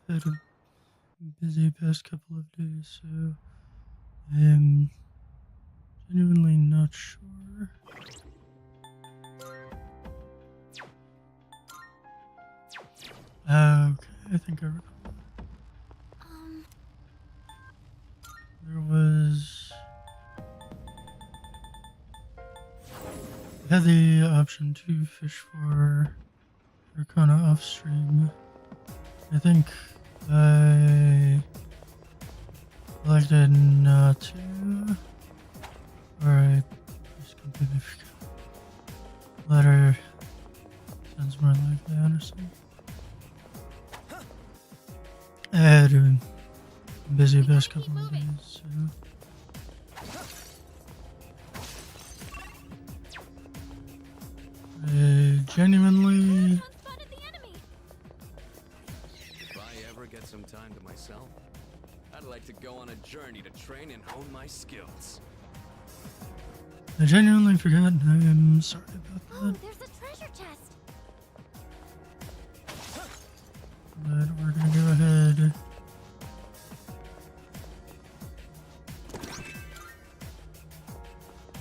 had a busy past couple of days, so I am genuinely not sure. Okay, I think I recall. Um, There was. I had the option to fish for Arcana off stream. I think I elected not to. Or I just completely forgot. Letter sounds more like that or something. I had a busy we gotta past keep couple of moving. days, so I genuinely. Proton spotted the enemy. If I ever get some time to myself, I'd like to go on a journey to train and hone my skills. I genuinely forgot. I am sorry about Oh, that. there's a treasure chest. But we're gonna go ahead.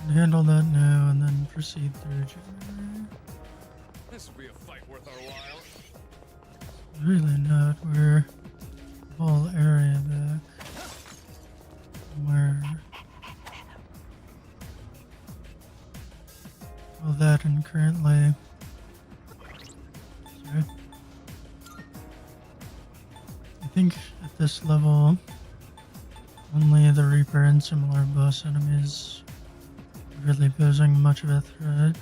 And handle that now and then proceed through January. This will be a fight worth our while. Really not. We're whole area back. Where all that and currently. Sorry. I think at this level, only the Reaper and similar boss enemies are really posing much of a threat.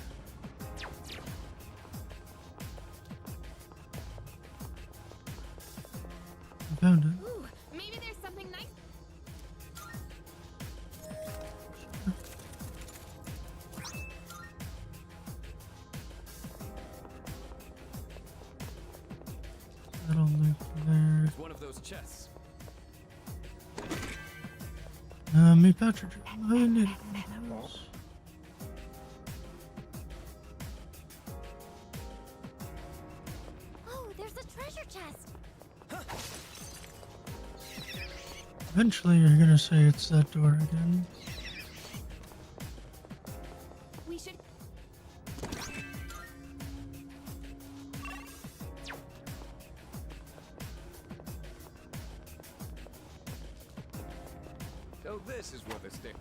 I found it. Ooh, maybe there's something nice. That'll loop there. It's one of those chests. Me Patrick. I needed one of those. Oh, there's a treasure chest. Eventually, you're gonna say it's that door again. We should. So this is where the stick.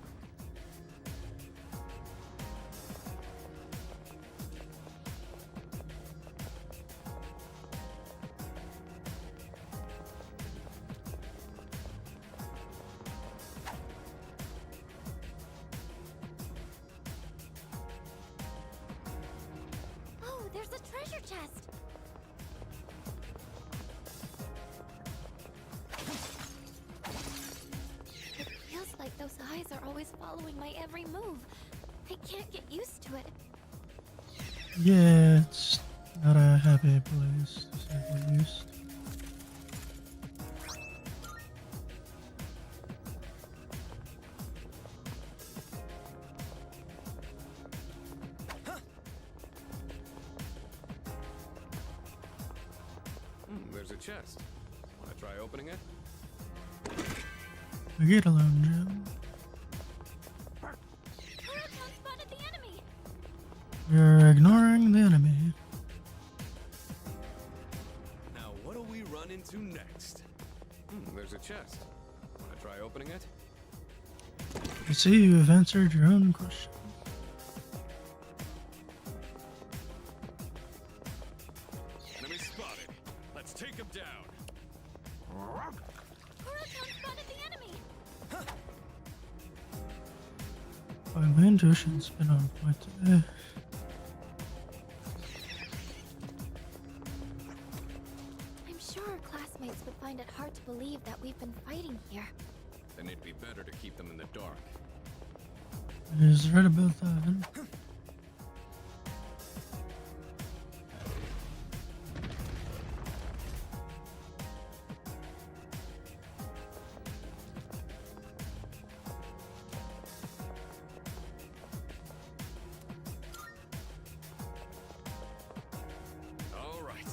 Oh, there's a treasure chest. It feels like those eyes are always following my every move. I can't get used to it. Yeah, it's not a happy place to say the least. There's a chest. Wanna try opening it? We get alone, Jim. Proton spotted the enemy. We're ignoring the enemy. Now, what do we run into next? There's a chest. Wanna try opening it? I see you have answered your own question. Enemy spotted. Let's take him down. Proton spotted the enemy. Boy, my intuition's been on point today. I'm sure our classmates would find it hard to believe that we've been fighting here. Then it'd be better to keep them in the dark. It is right about that. All right.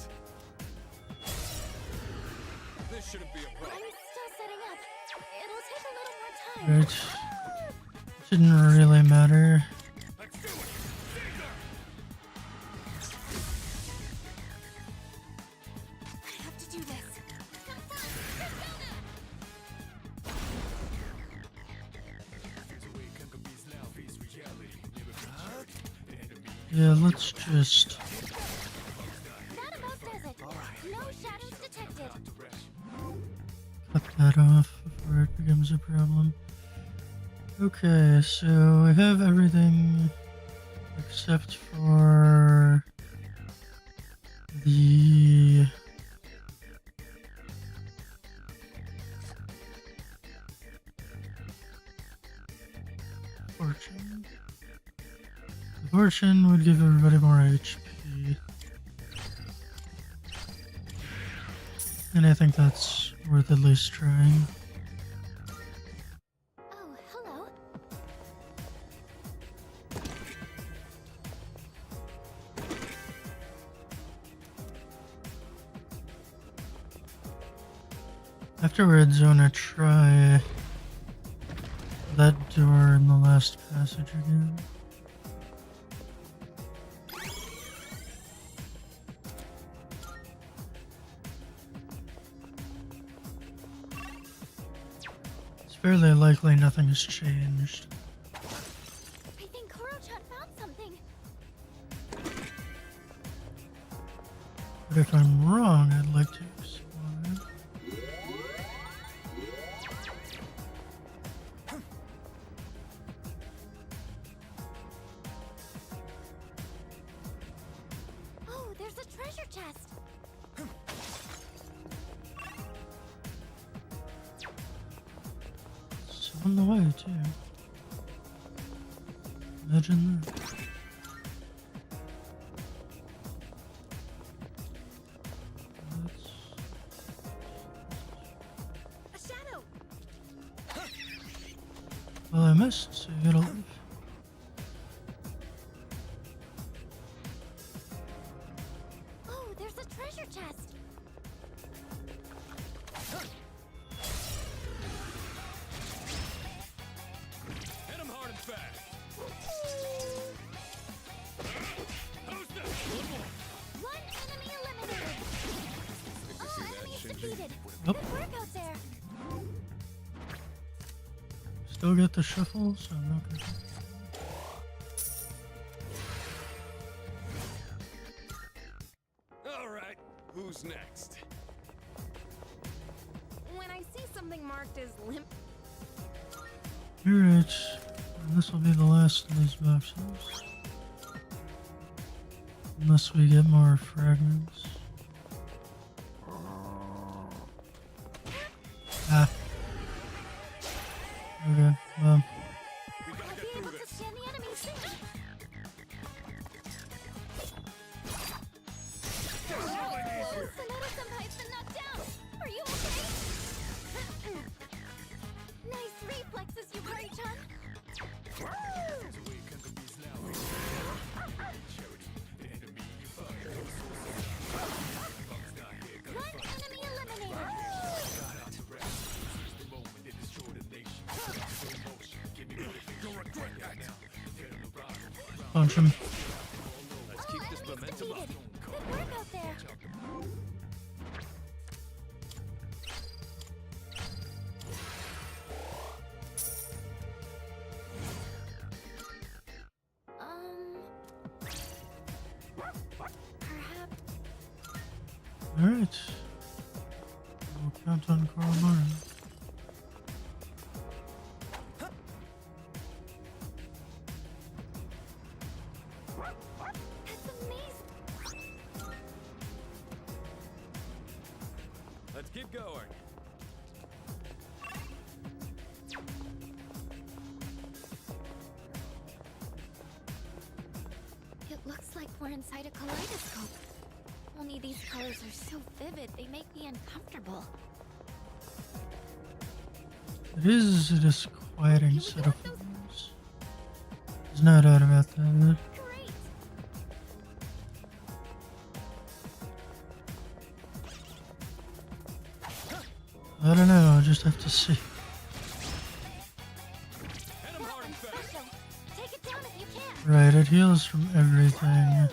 This shouldn't be a I'm problem. still setting up. It'll take a little more time. Right. Didn't really matter. Let's do it. Caesar! I have to do this. Yeah, let's just That about does it. No shadows detected. cut that off before it becomes a problem. Okay, so we have everything except for the fortune. The fortune would give everybody more HP. And I think that's worth at least trying. Oh, hello. Afterwards, I want to try that door in the last passage again. It's fairly likely nothing has changed. I think Koro-chan found something. But if I'm wrong, I'd like to explore. Oh, there's a treasure chest. It's on the way, too. Imagine that. A shadow. Well, I missed, so you gotta leave. Oh, there's a treasure chest. Hit him hard and fast. Who's this? One enemy eliminated. All enemies defeated. Oh. Good work out there. Still get the shuffle, so I'm not gonna. All right, who's next? When I see something marked as limp, Alright, this will be the last of these boxes. Unless we get more fragments. Ah. Okay, well, We gotta I'll get be through able to this. scan the enemies. Sonata-senpai's been knocked down. Are you okay? Nice reflexes, Yukari-chan. One enemy eliminated. punch him. Let's All keep this enemies momentum up. defeated. Good work out there. Perhaps. Alright. We'll count on Carl Martin. That's amazing. Let's keep going. It looks like we're inside a kaleidoscope. Only these colors are so vivid, they make me uncomfortable. It is a disquieting set of things. There's no doubt about that. Great! I don't know, I'll just have to see. Hit him hard and fast. Special. Take it down if you can. Right, it heals from everything.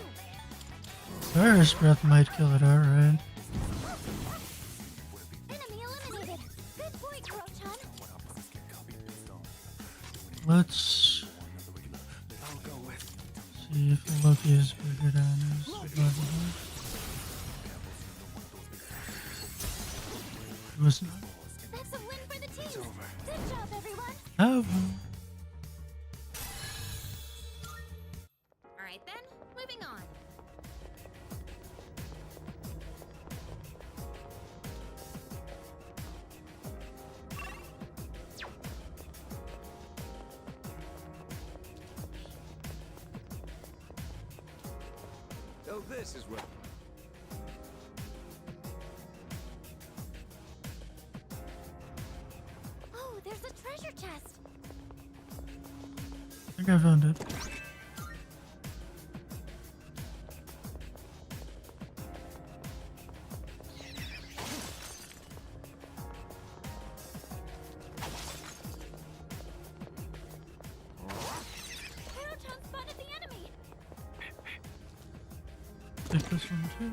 Virus breath might kill it outright. Enemy eliminated. Good boy, Kuro-chan. Let's I'll go with. see if Loki is bigger than his survival. It was not. That's a win for the team. It's over. Good job, everyone. Oh, All right then, moving on. Oh, this is where. Oh, there's a treasure chest. I think I found it. Kuro-chan spotted the enemy. Take this one too.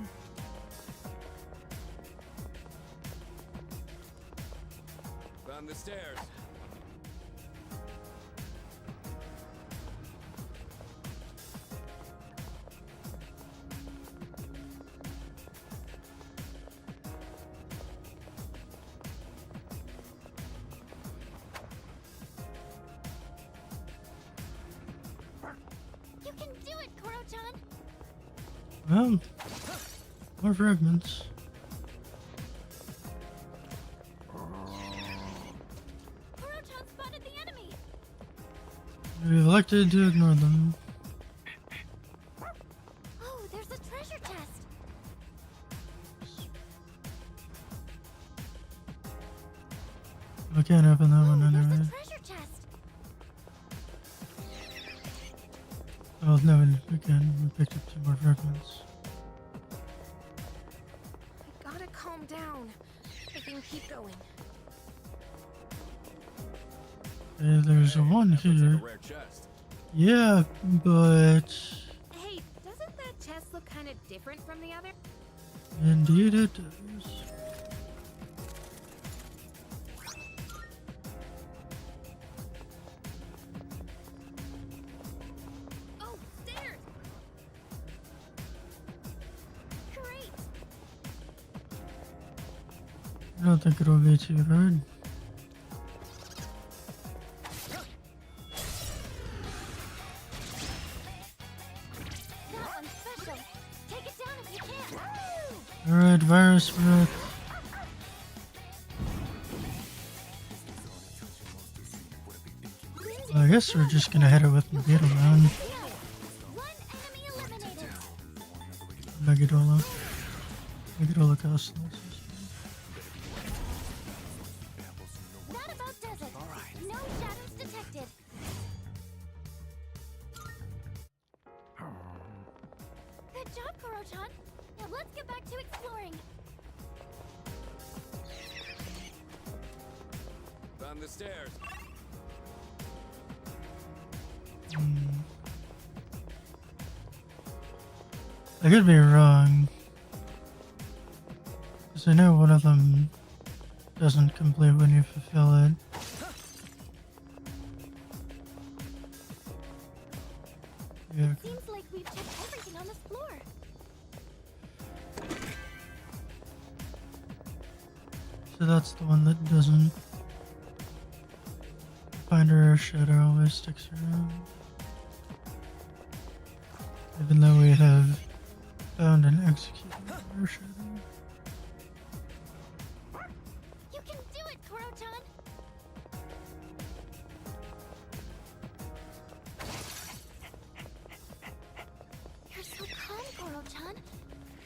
Found the stairs. You can do it, Kuro-chan. Well, more fragments. Kuro-chan spotted the enemy. We elected to ignore them. Oh, there's a treasure chest. I can't open that one Oh, there's anyway. a treasure chest. Oh no, again, we picked up 2 more fragments. I gotta calm down. I can keep going. Okay, there's a one Looks like here. a rare chest. Yeah, but Hey, doesn't that chest look kind of different from the other? indeed it does. Oh, stairs! Great! I don't think it'll be too hard. That one's special. Take it down if you can. Alright, virus breath. Well, I guess we're just gonna hit it with Megiddo man. One enemy eliminated. Megadola. Megadola costs less. That about does it. All right. No shadows detected. Good job, Kuro-chan. Now let's get back to exploring. Found the stairs. I could be wrong. Because I know one of them doesn't complete when you fulfill it. Yeah, Seems like we've checked everything on this floor. so that's the one that doesn't. Finder or shadow always sticks around. Even though we have found and executed our shadow. You can do it, Kuro-chan. You're so calm, Kuro-chan.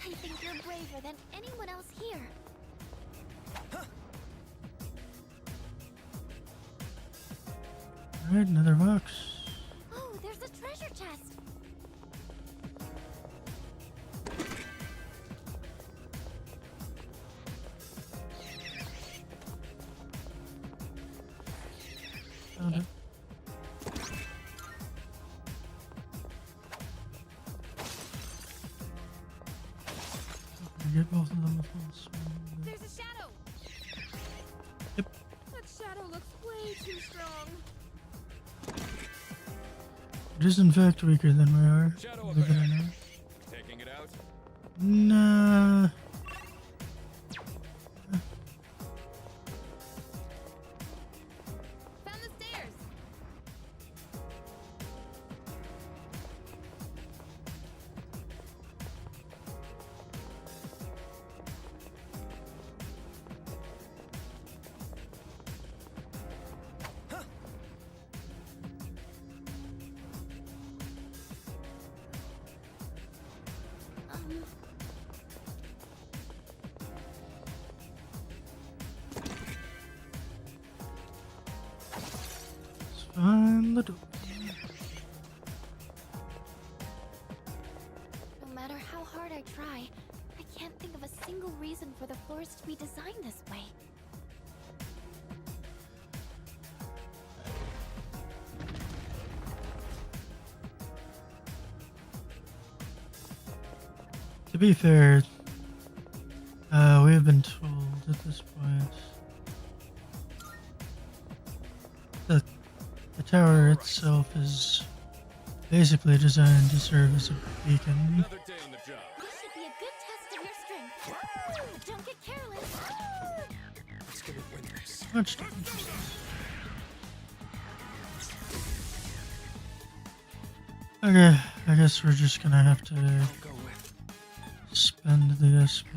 I think you're braver than anyone else here. Alright, another box. Oh, there's a treasure chest. get both of them at once. There's a shadow. Yep. That shadow looks way too strong. It is in fact weaker than we are. Shadow Believe it or ahead. not. Taking it out. Nah. Found the stairs. Let's find the door. No matter how hard I try, I can't think of a single reason for the floors to be designed this way. To be fair, we have been told at this point that the tower itself is basically designed to serve as a beacon. Another day on the job. This should be a good test of your strength. But don't get careless. Let's get a win this. Much interesting. Okay, I guess we're just gonna have to Go with. spend the SP.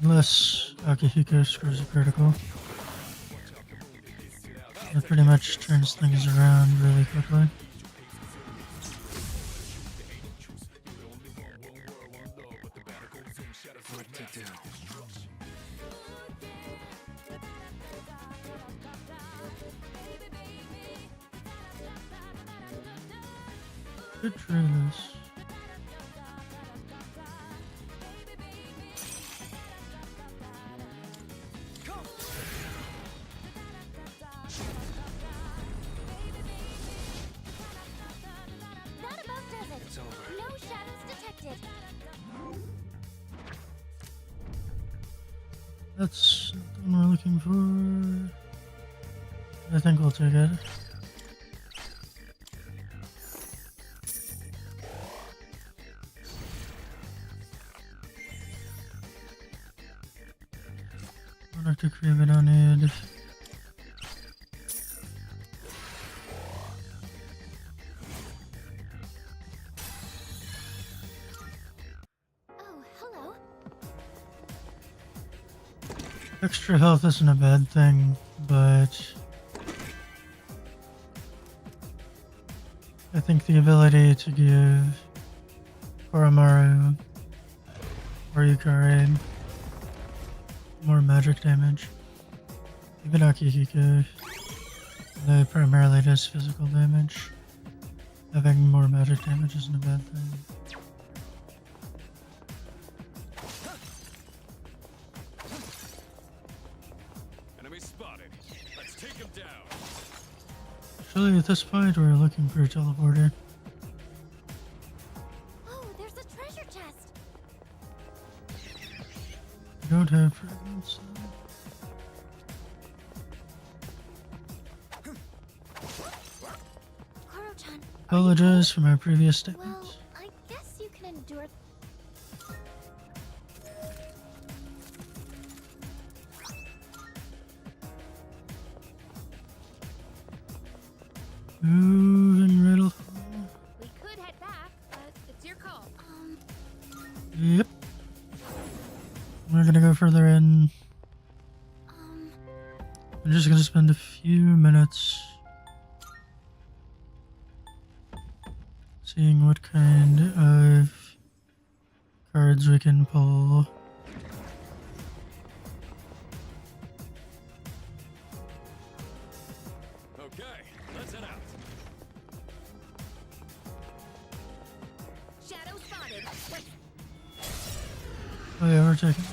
Unless Akihiko scores a critical. That pretty much turns things around really quickly. What to do? Good trailers. That about does it. It's over. No shadows detected. That's not the one we're looking for. I think we'll take it. Product agreement on it. Oh, hello. Extra health isn't a bad thing, but I think the ability to give Koromaru or Yukari more magic damage, even Akihiko, though primarily does physical damage, having more magic damage isn't a bad thing. Enemy spotted. Let's take him down. Actually, at this point, we're looking for a teleporter. Oh, there's a treasure chest. We don't have fragments. Koro-chan. Apologize for my previous statement. Well, I guess you can endure. Moving right along. We could head back, but it's your call. Yep. We're gonna go further in. I'm just gonna spend a few minutes seeing what kind of cards we can pull. Okay, let's head out. Shadow spotted. Oh yeah, we're taking.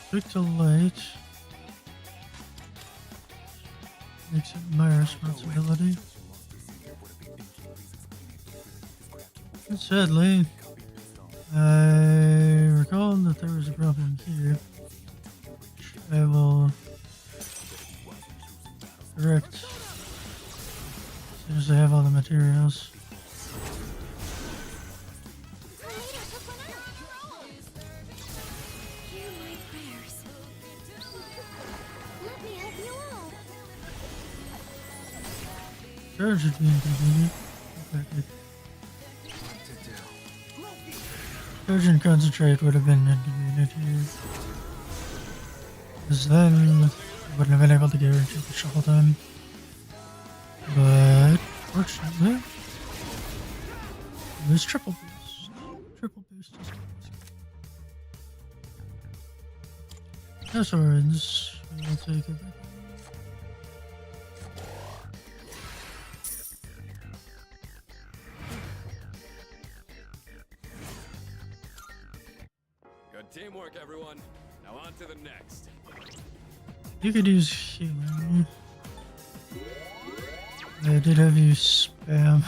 Quick to light. Makes it my responsibility. And sadly, I recall that there was a problem here. Which I will correct as soon as I have all the materials. Hear my prayers. Let me help you all. Charge would be inconvenient. Okay. Charge and concentrate would have been inconvenient here. Because then I wouldn't have been able to guarantee the shuffle time. But fortunately, it was triple boost. Triple boost is nice. No swords. We'll take it. Good teamwork, everyone. Now on to the next. You could use healing. I did have you spam.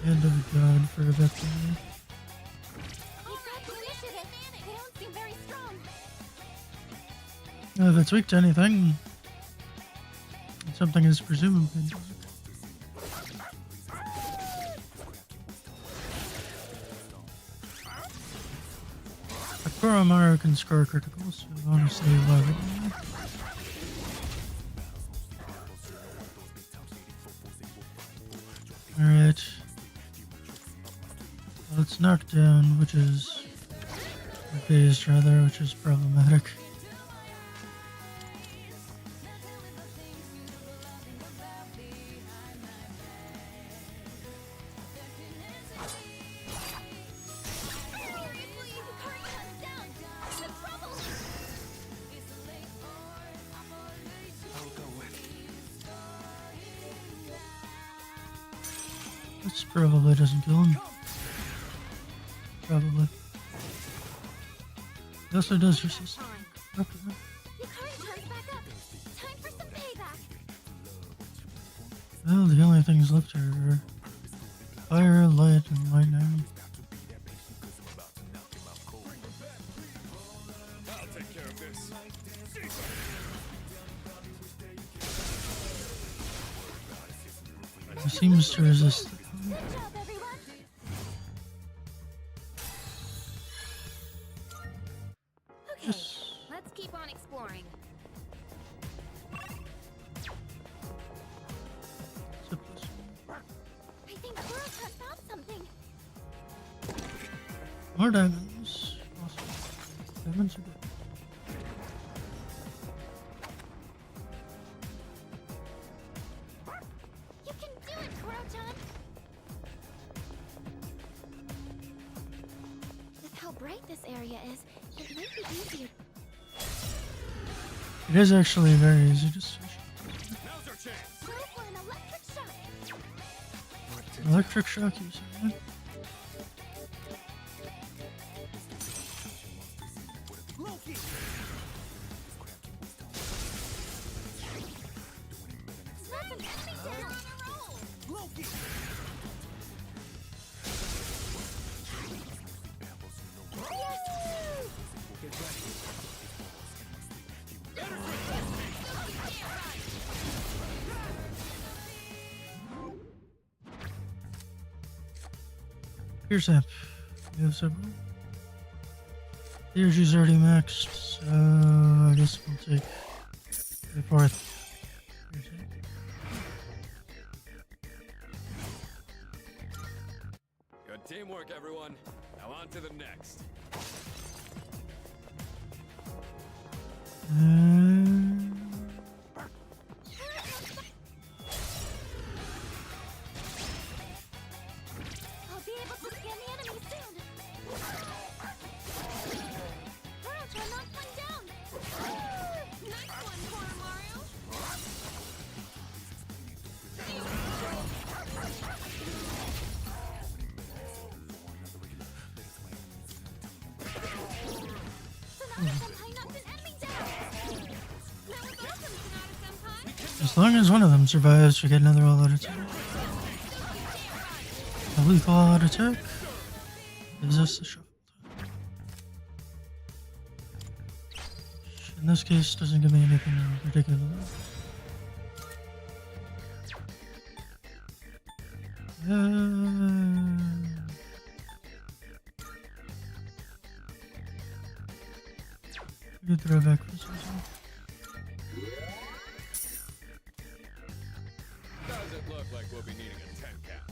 Hand of God for a bit there. You've got the initiative. They don't seem very strong. If it's weak to anything, something is presumably dark. Koromaru can score criticals, so honestly, why would you? Alright. Well, it's knocked down, which is... or phased, rather, which is problematic. This probably doesn't kill him. Probably. It also does resist. Okay. Yukari turns back up. Time for some payback. Well, the only things left are fire, light, and lightning. I'll take care of this. He seems to resist. Good job, everyone. Okay, Yes. let's keep on exploring. I think Kurotan found something. More diamonds. Awesome. Diamonds are good. You can do it, Kurotan. With how bright this area is, it might be easier. It is actually very easy to switch. Now's our chance. Go for an electric shock. Electric shock, you said? That's an enemy down. Yes! Here's that. We have several. The energy's already maxed, so I guess we'll take the fourth. Here's it. Good teamwork, everyone. Now on to the next. I'll be able to scan the enemy soon. Kurotan knocked one down. Nice one, Mario. As long as one of them survives, we get another all-out attack. A lethal all-out attack gives us the shuffle. In this case, doesn't give me anything in particular. We could throw back for something. Doesn't look like we'll be needing a 10 count.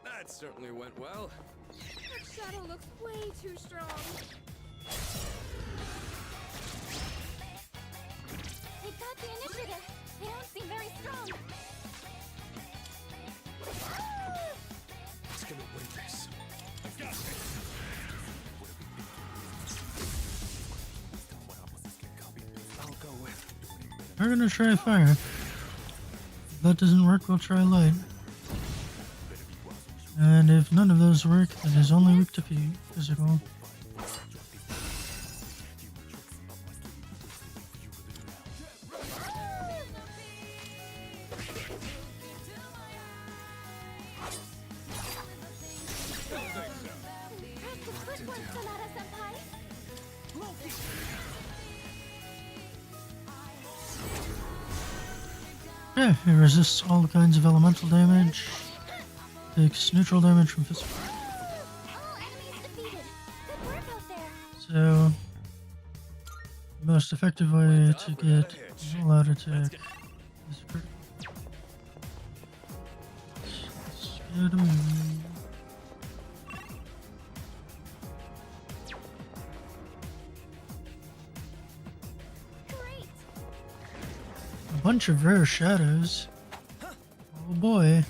That certainly went well. That shadow looks way too strong. They've got the initiative. They don't seem very strong. It's gonna win this. I got it. I'll go with. We're gonna try fire. If that doesn't work, we'll try light. And if none of those work, then he's only weak to physical. Yeah, it resists all kinds of elemental damage. Takes neutral damage from physical. All enemies defeated. Good work out there. So, the most effective way to get an all-out attack is a critical. Let's get him. Great. A bunch of rare shadows. Oh boy.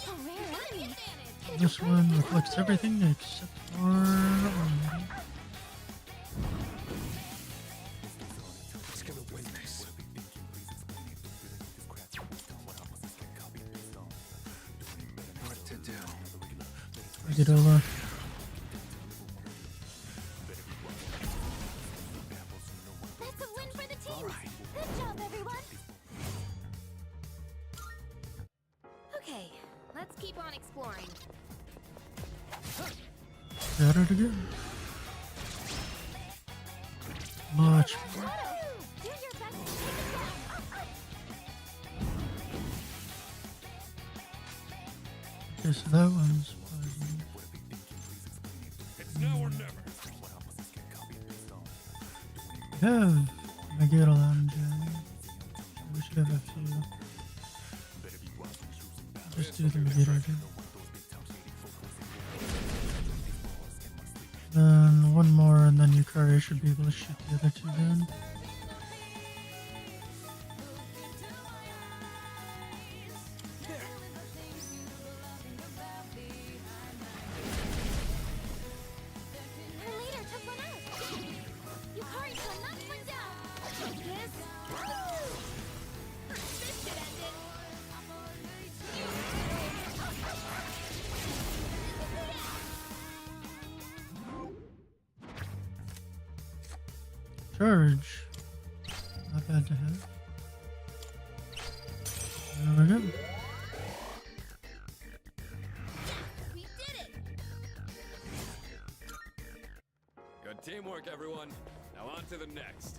A rare enemy. This one reflects everything except for armor. It's gonna win this. What to do? Regulola. That's a win for the team. Good job, everyone. Okay, let's keep on exploring. Got it again. Much more. Do your best to take it down. Okay, so that one's poison. It's now or never. We have Megiddo Lounge. We should have a few. Just do the Megiddo again. Then one more, and then Yukari should be able to shoot the other two down. Her leader took one out. Yukari can knock one down. This. This should end it. Charge. Not bad to have. There we go. We did it. Good teamwork, everyone. Now on to the next.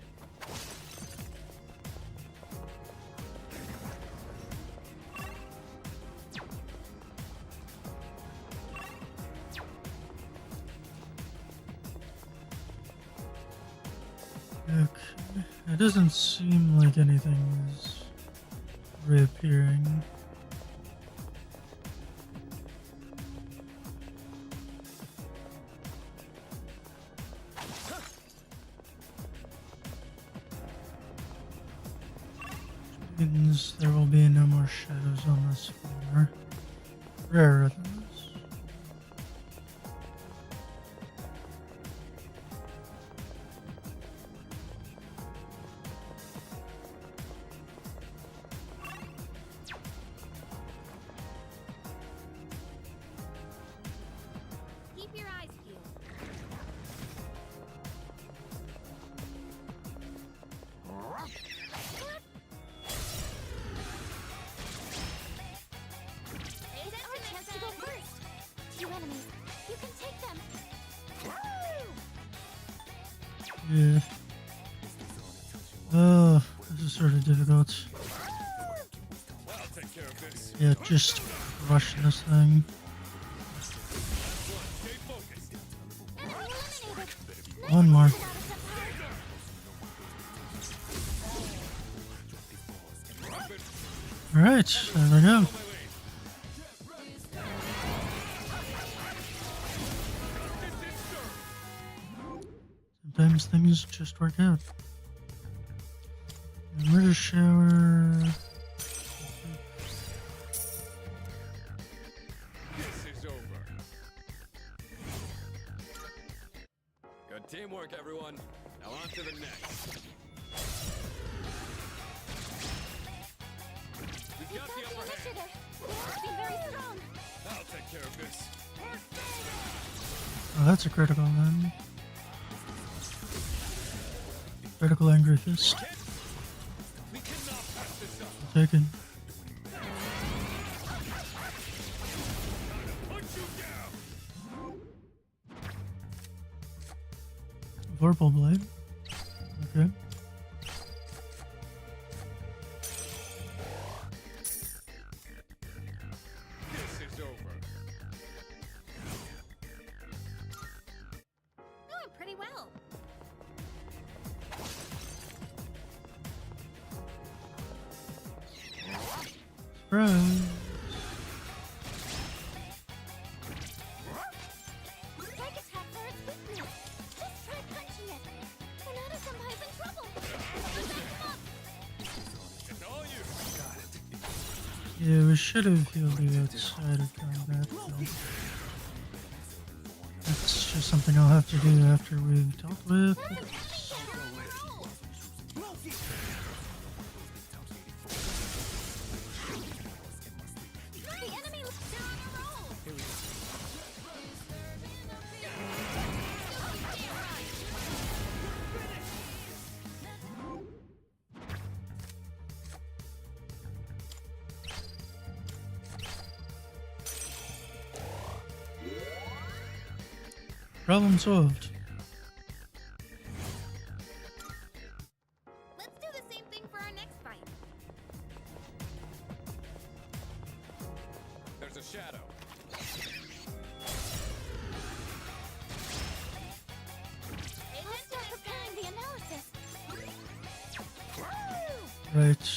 Okay. It doesn't seem like anything is reappearing. Means there will be no more shadows on this floor. Rare are those. Keep your eyes peeled. Yeah. Oh, this is sort of difficult. I'll take care of this. Yeah, just crush this thing. Stay focused. One more. Alright, there we go. Sometimes things just work out. Murder shower. This is over. Good teamwork, everyone. Now on to the next. We've got the upper hand. Be very strong. I'll take care of this. Oh, that's a critical then. Critical angry fist. We cannot pass this up. Taken. Punch you down. Vorpal blade. Okay. This is over. Doing pretty well. Surprise. Strike attack for its weakness. Just try punching it. Sonata-senpai's in trouble. Back him up. It's all you. Yeah, we should have healed you outside of combat. Though. That's just something I'll have to do after we've dealt with. The enemy was still on a roll. Problem solved. Let's do the same thing for our next fight. There's a shadow. Let's start preparing the analysis. Right. Let's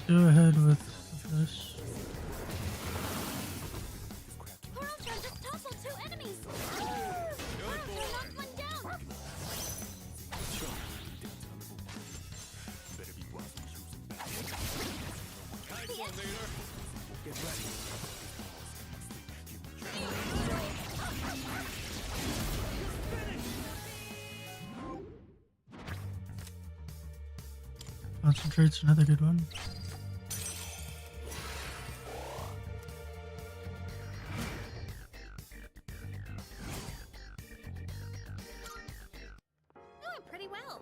go ahead with this. Coraltron just toppled 2 enemies. Coraltron knocked one down. Nice one, leader. Get ready. Concentrate's another good one. Doing pretty well.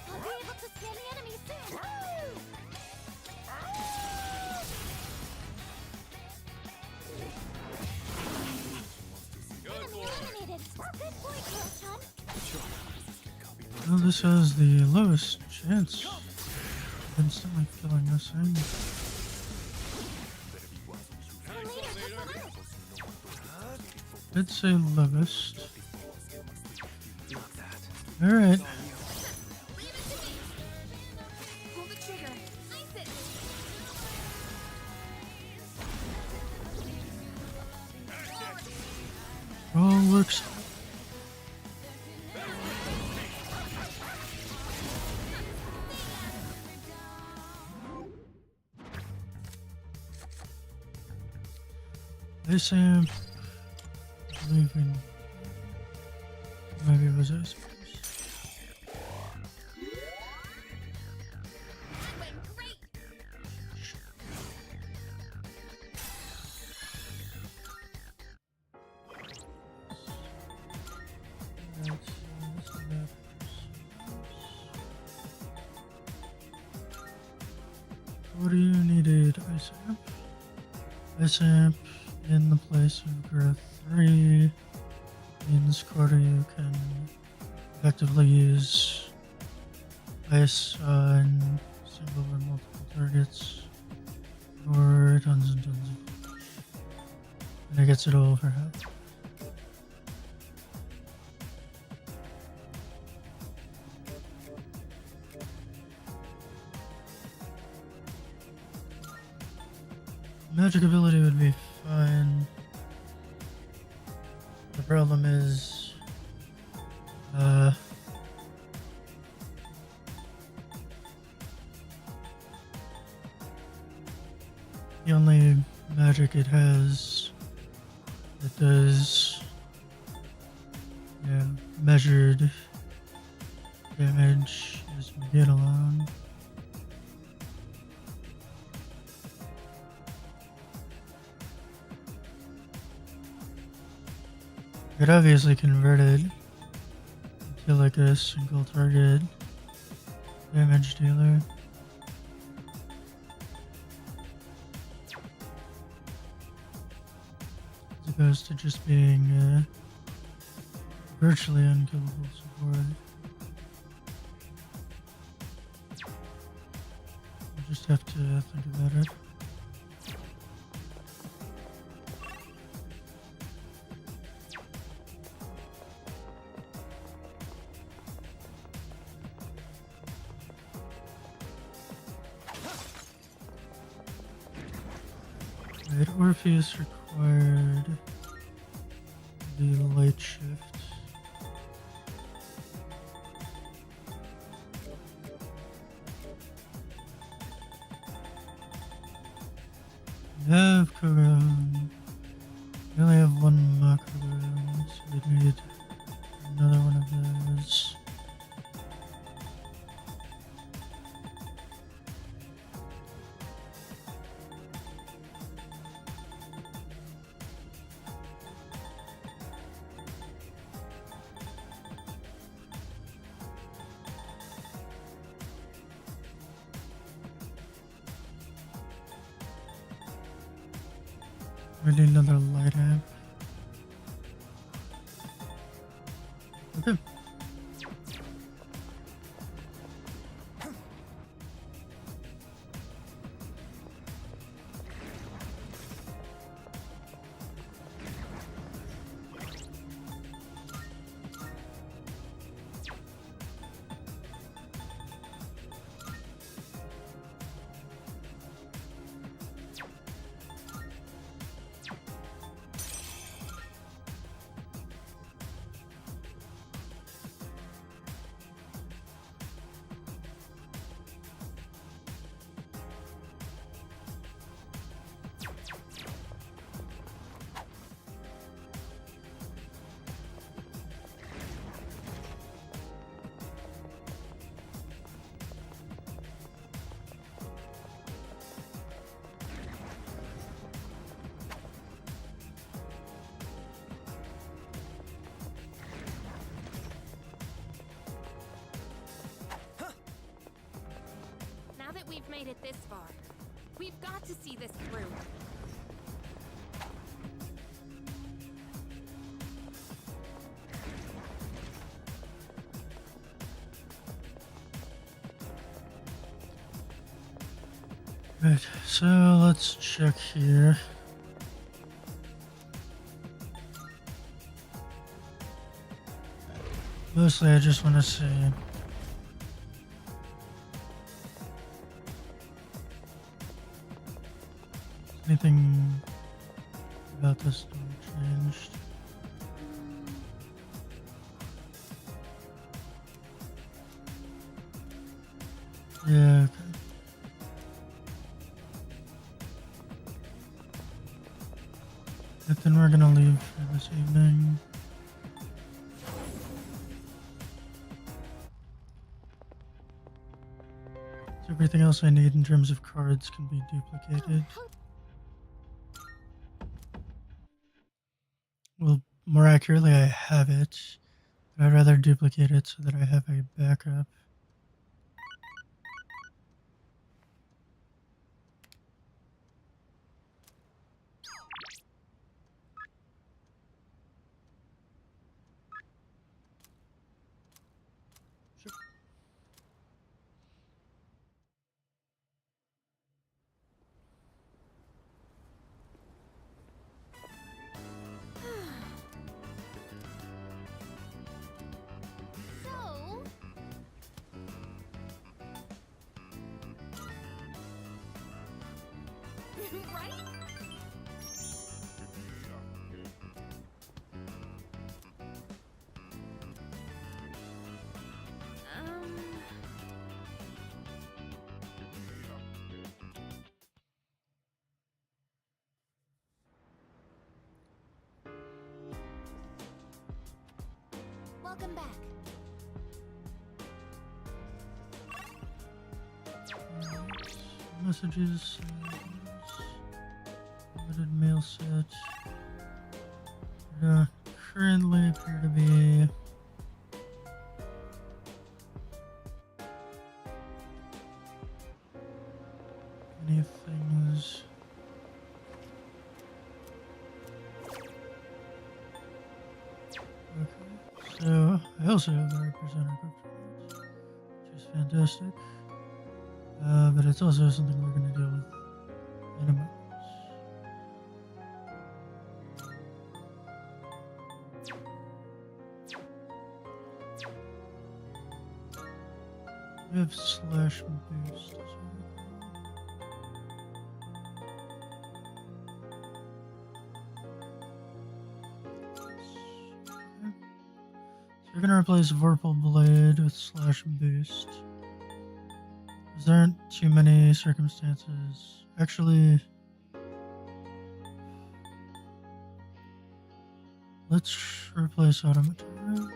I'll be able to scan the enemy soon. Good Enemy boy. eliminated. Good point, Coraltron. Well, this has the lowest chance of instantly killing this thing. The leader took them out. Did say lowest. Alright. Leave it to me. Pull the trigger. Ice it. All works. Hey Sam. I believe in. Maybe it was us. That went great. What do you needed? Ice amp? Ice amp in the place of growth 3 means quarter you can effectively use ice on single or multiple targets for tons and tons of damage. And it gets it all over half. Magic ability would be fine. The problem is, the only magic it has that does, measured damage is Megalon. It obviously converted to like a single target damage dealer. As opposed to just being virtually unkillable support. You just have to think about it. Right, Orpheus required the light shift. We have Kogan. We only have one Makogan, so we need another one of those. We need another light amp. Okay. Now that we've made it this far, we've got to see this through. Right, so let's check here. Mostly I just want to see anything about this door changed. Yeah, okay. But then we're gonna leave for this evening. So everything else I need in terms of cards can be duplicated. Well, more accurately, I have it, but I'd rather duplicate it so that I have a backup. right? Welcome back. Messages. Limited mail set. Currently appear to be any things. Okay, so I also have the representative kryptonite, which is fantastic. But it's also something we're going to deal with in a moment. We have slash boost as well. Okay. So we're gonna replace Vorpal Blade with slash boost. There aren't too many circumstances. Actually, let's replace Automaton.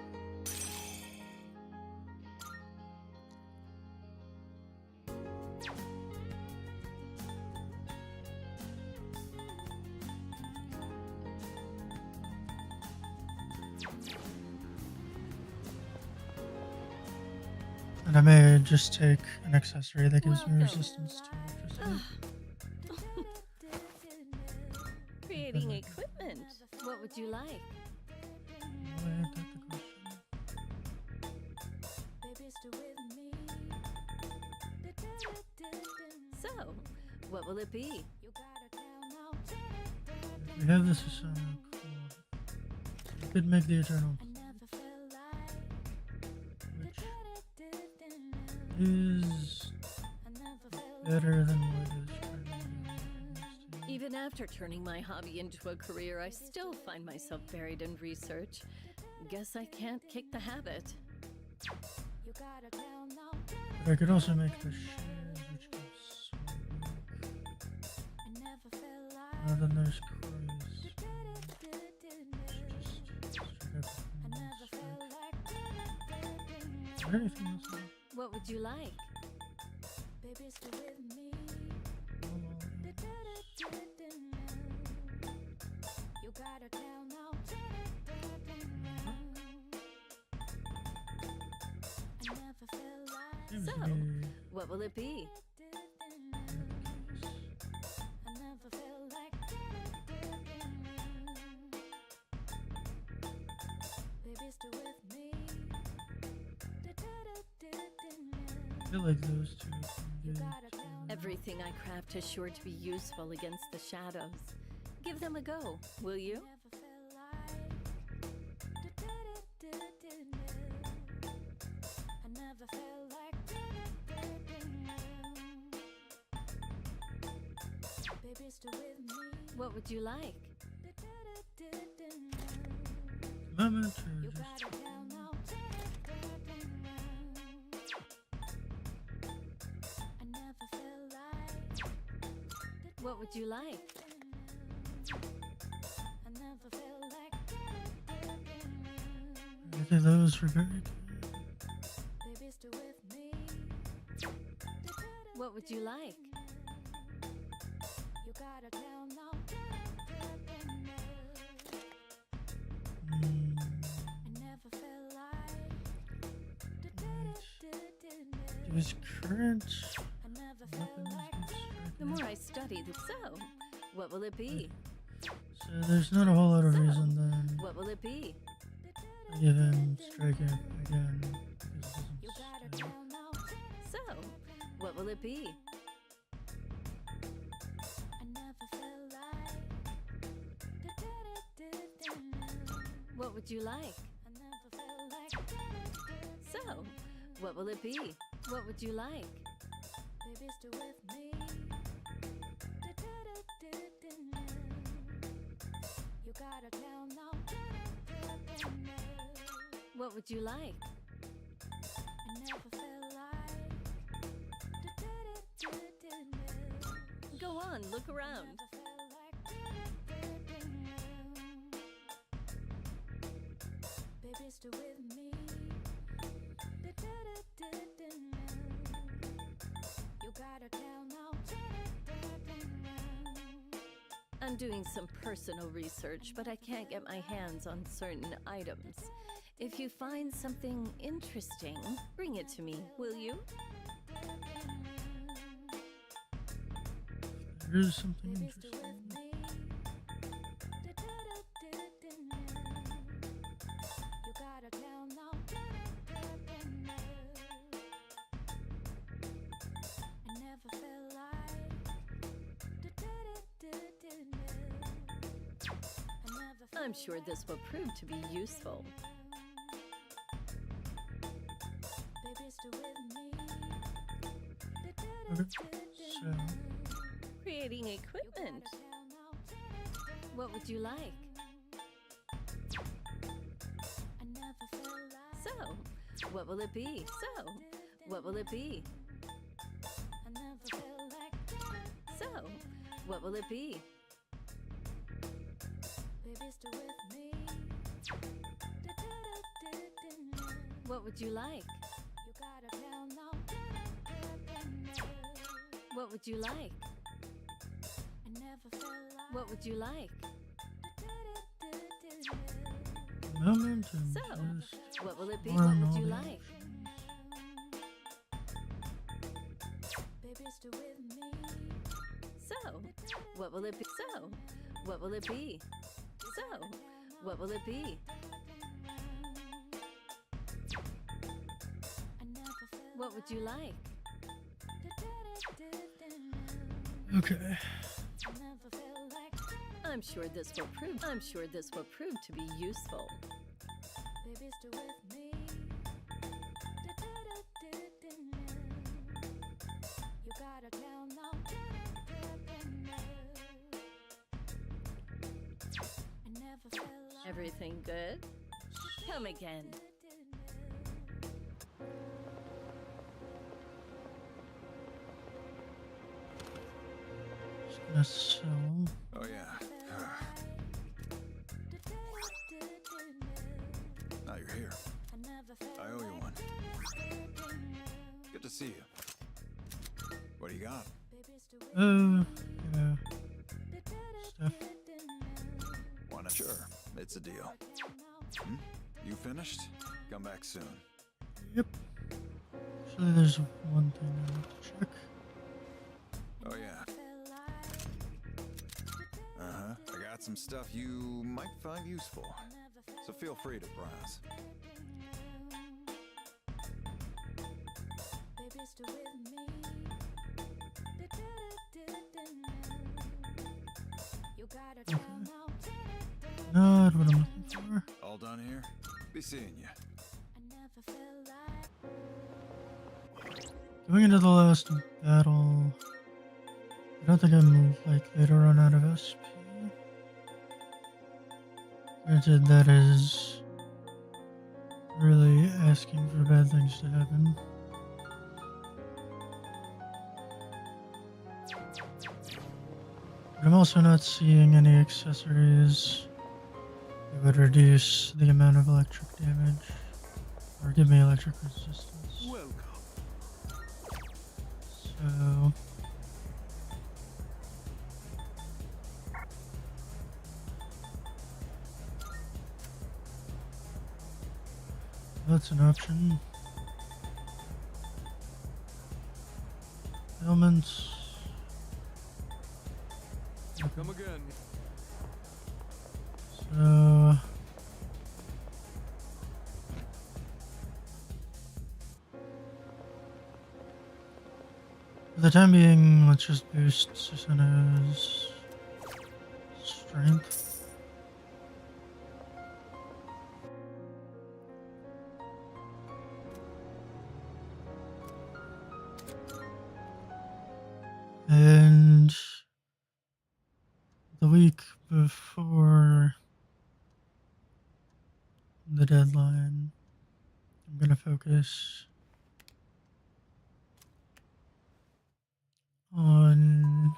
And I may just take an accessory that gives me resistance to electricity. Creating equipment. What would you like? Why ain't that the question? So, what will it be? If we have this is so cool. We could make the Eternal which is better than what is currently. Even after turning my hobby into a career, I still find myself buried in research. Guess I can't kick the habit. But I could also make the shares, which gives and then there's Crows. Just straight up Is there anything else? What would you like? So, what will it be? I feel like those two can do it. Everything I craft is sure to be useful against the shadows. Give them a go, will you? What would you like? Moment or just What would you like? I think those were very good. What would you like? Does current weapons The more I study, the so. What will it be? So there's not a whole lot of reason then What will it be? to give him striking again because it doesn't stack. So, what will it be? What would you like? So, what will it be? What would you like? You gotta tell now. What would you like? I never felt like. Go on, look around. Baby, stay with me. You gotta tell now. I'm doing some personal research, but I can't get my hands on certain items. If you find something interesting, bring it to me, will you? There is something interesting. You gotta tell now. I never felt like. I'm sure this will prove to be useful. Baby, stay with me. Okay, so Creating equipment. What would you like? I never felt like. So, what will it be? So, what will it be? I never felt like. So, what will it be? Baby, stay with me. What would you like? You gotta tell now. What would you like? I never felt like. What would you like? moment and So, just what will it be? learn What all would you the like? Baby, stay with me. So, what will it be? So, what will it be? So, what will it be? I never felt What would you like? Okay. I never felt like. I'm sure this will prove to be useful. Baby, stay with me. You gotta tell now. I never felt like. Everything good? Come again. Just gonna sell. Oh, yeah. Now you're here. I owe you one. Good to see you. What do you got? Yeah. Stuff. Why not? Sure, it's a deal. Hmm? You finished? Come back soon. Yep. Actually, there's one thing I have to check. Oh, yeah. Uh-huh. I got some stuff you might find useful. So feel free to browse. Baby, stay with me. You gotta tell now. Not what I'm looking for. All done here? Be seeing you. I never felt like. Going into the last battle, I don't think I'm likely to run out of SP. Granted, that is really asking for bad things to happen. But I'm also not seeing any accessories that would reduce the amount of electric damage or give me electric resistance. Welcome. So that's an option. Elements. Come again. So for the time being, let's just boost Susanna's strength. And the week before the deadline, I'm gonna focus on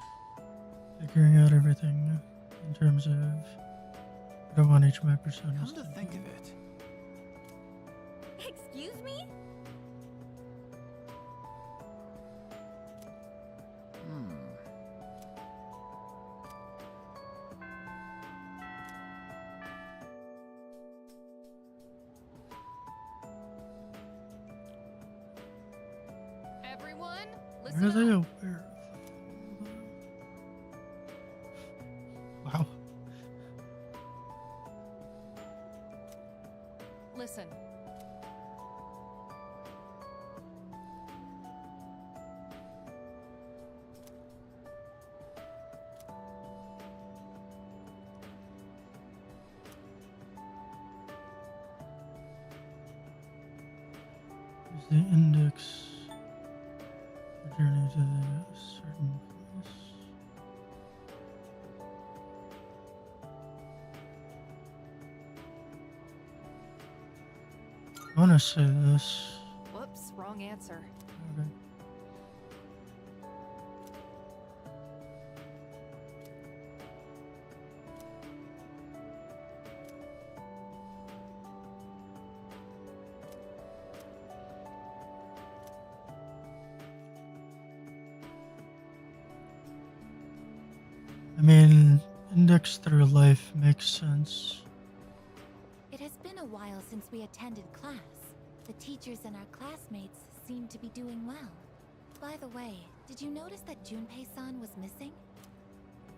figuring out everything in terms of I don't want each of my personas Come to to think be- of it, Excuse me? Everyone, Where listen are they up. aware of? Wow. Listen. Is the index the journey to a certain place? I want to say this. Whoops, wrong answer. Okay. I mean, index through life makes sense. It has been a while since we attended class. The teachers and our classmates seem to be doing well. By the way, did you notice that Junpei-san was missing?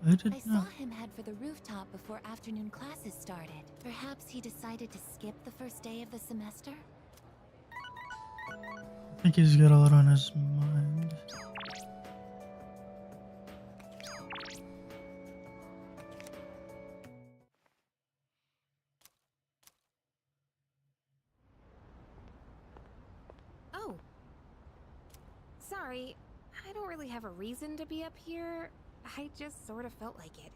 I did I saw not. him head for the rooftop before afternoon classes started. Perhaps he decided to skip the first day of the semester? I think he's got a lot on his mind. Oh. Sorry, I don't really have a reason to be up here. I just sort of felt like it.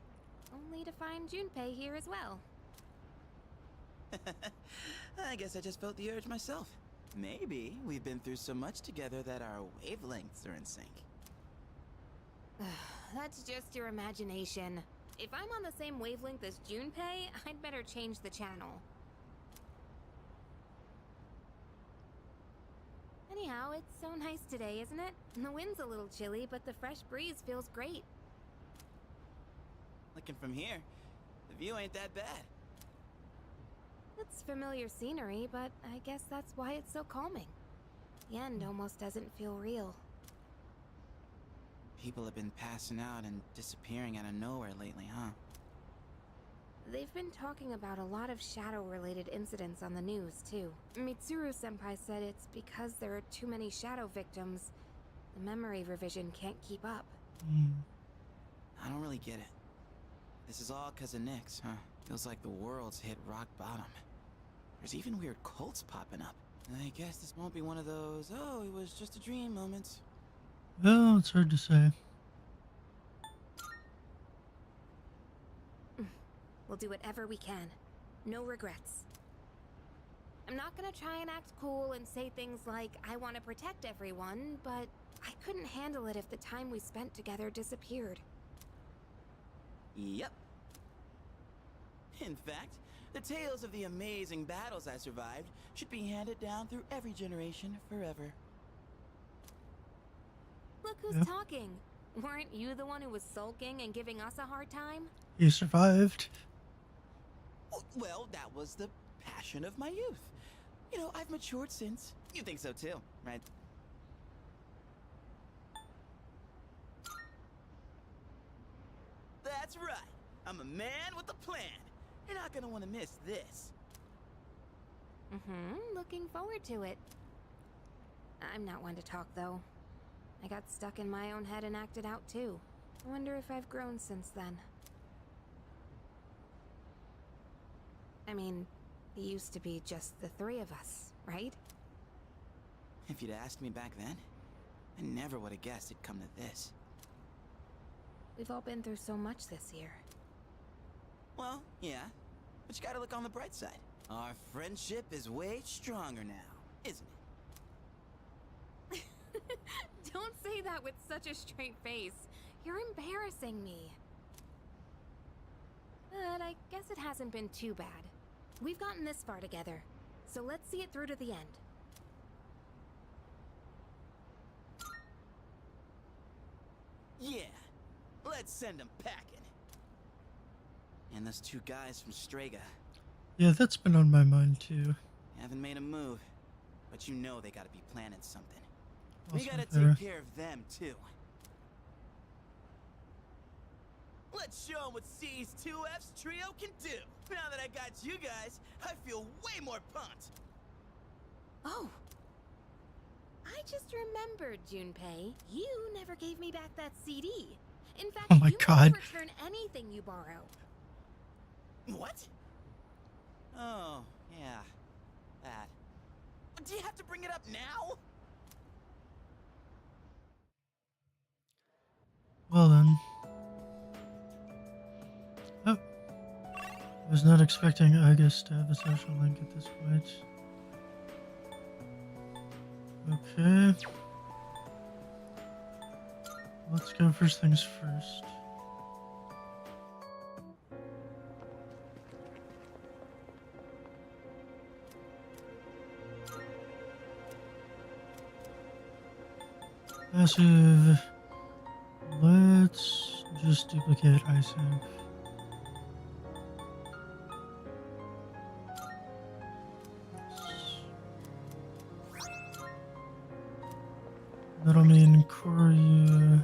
Only to find Junpei here as well. I guess I just felt the urge myself. Maybe we've been through so much together that our wavelengths are in sync. That's just your imagination. If I'm on the same wavelength as Junpei, I'd better change the channel. Anyhow, it's so nice today, isn't it? The wind's a little chilly, but the fresh breeze feels great. Looking from here, the view ain't that bad. It's familiar scenery, but I guess that's why it's so calming. The end almost doesn't feel real. People have been passing out and disappearing out of nowhere lately, huh? They've been talking about a lot of shadow-related incidents on the news, too. Mitsuru-senpai said it's because there are too many shadow victims. The memory revision can't keep up. I don't really get it. This is all 'cause of Nyx, huh? Feels like the world's hit rock bottom. There's even weird cults popping up. I guess this won't be one of those, oh, it was just a dream moments. Well, it's hard to say. We'll do whatever we can. No regrets. I'm not gonna try and act cool and say things like, I want to protect everyone, but I couldn't handle it if the time we spent together disappeared. Yep. In fact, the tales of the amazing battles I survived should be handed down through every generation forever. Look who's Yep. talking. Weren't you the one who was sulking and giving us a hard time? He survived. Oh, well, that was the passion of my youth. You know, I've matured since. You think so too, right? That's right. I'm a man with a plan. You're not gonna want to miss this. Looking forward to it. I'm not one to talk, though. I got stuck in my own head and acted out, too. I wonder if I've grown since then. I mean, it used to be just the three of us, right? If you'd asked me back then, I never would have guessed it'd come to this. We've all been through so much this year. Well, yeah. But you gotta look on the bright side. Our friendship is way stronger now, isn't it? Don't say that with such a straight face. You're embarrassing me. But I guess it hasn't been too bad. We've gotten this far together, so let's see it through to the end. Yeah, let's send them packing. And those two guys from Strega Yeah, that's been on my mind too. haven't made a move, but you know they gotta be planning something. Also We gotta there. take care of them too. Let's show them what C's 2F's trio can do. Now that I got you guys, I feel way more pumped. Oh. I just remembered, Junpei. You never gave me back that CD. In fact, Oh my you God. never return anything you borrow. What? Oh, yeah. That. Do you have to bring it up now? Well then. Oh. I was not expecting August to have a social link at this point. Okay. Let's go first things first. Passive. Let's just duplicate ISAC. That'll mean Koryu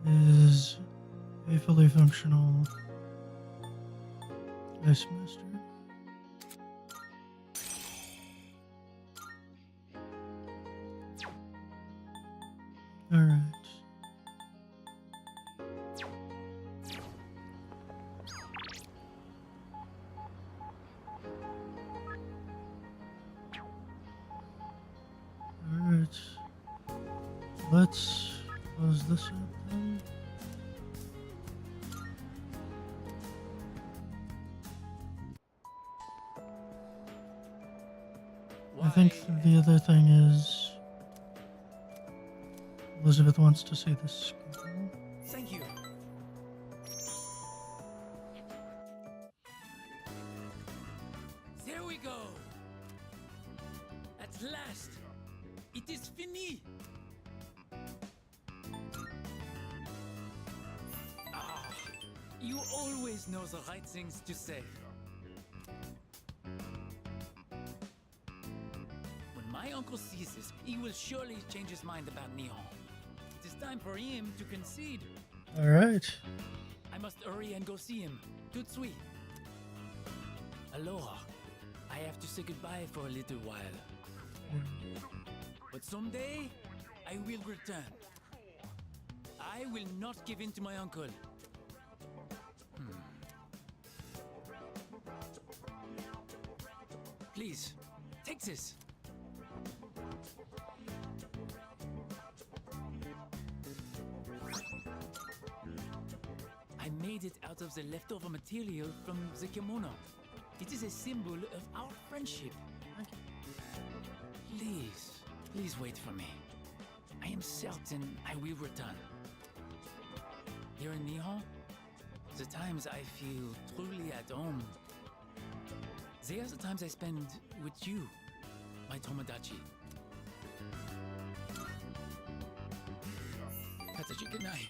is a fully functional Ice Master. Alright. Alright. Let's close this up then. I think the other thing is Elizabeth wants to see the school. Thank you. There we go. At last, it is fini. Ah, you always know the right things to say. When my uncle sees this, he will surely change his mind about Nihon. It is time for him to concede. Alright. I must hurry and go see him. Tout de suite. Aloha. I have to say goodbye for a little while. But someday, I will return. I will not give in to my uncle. Please, take this. I made it out of the leftover material from the kimono. It is a symbol of our friendship. Please wait for me. I am certain I will return. Here in Nihon, the times I feel truly at home, they are the times I spend with you, my Tomodachi. Katachi, good night.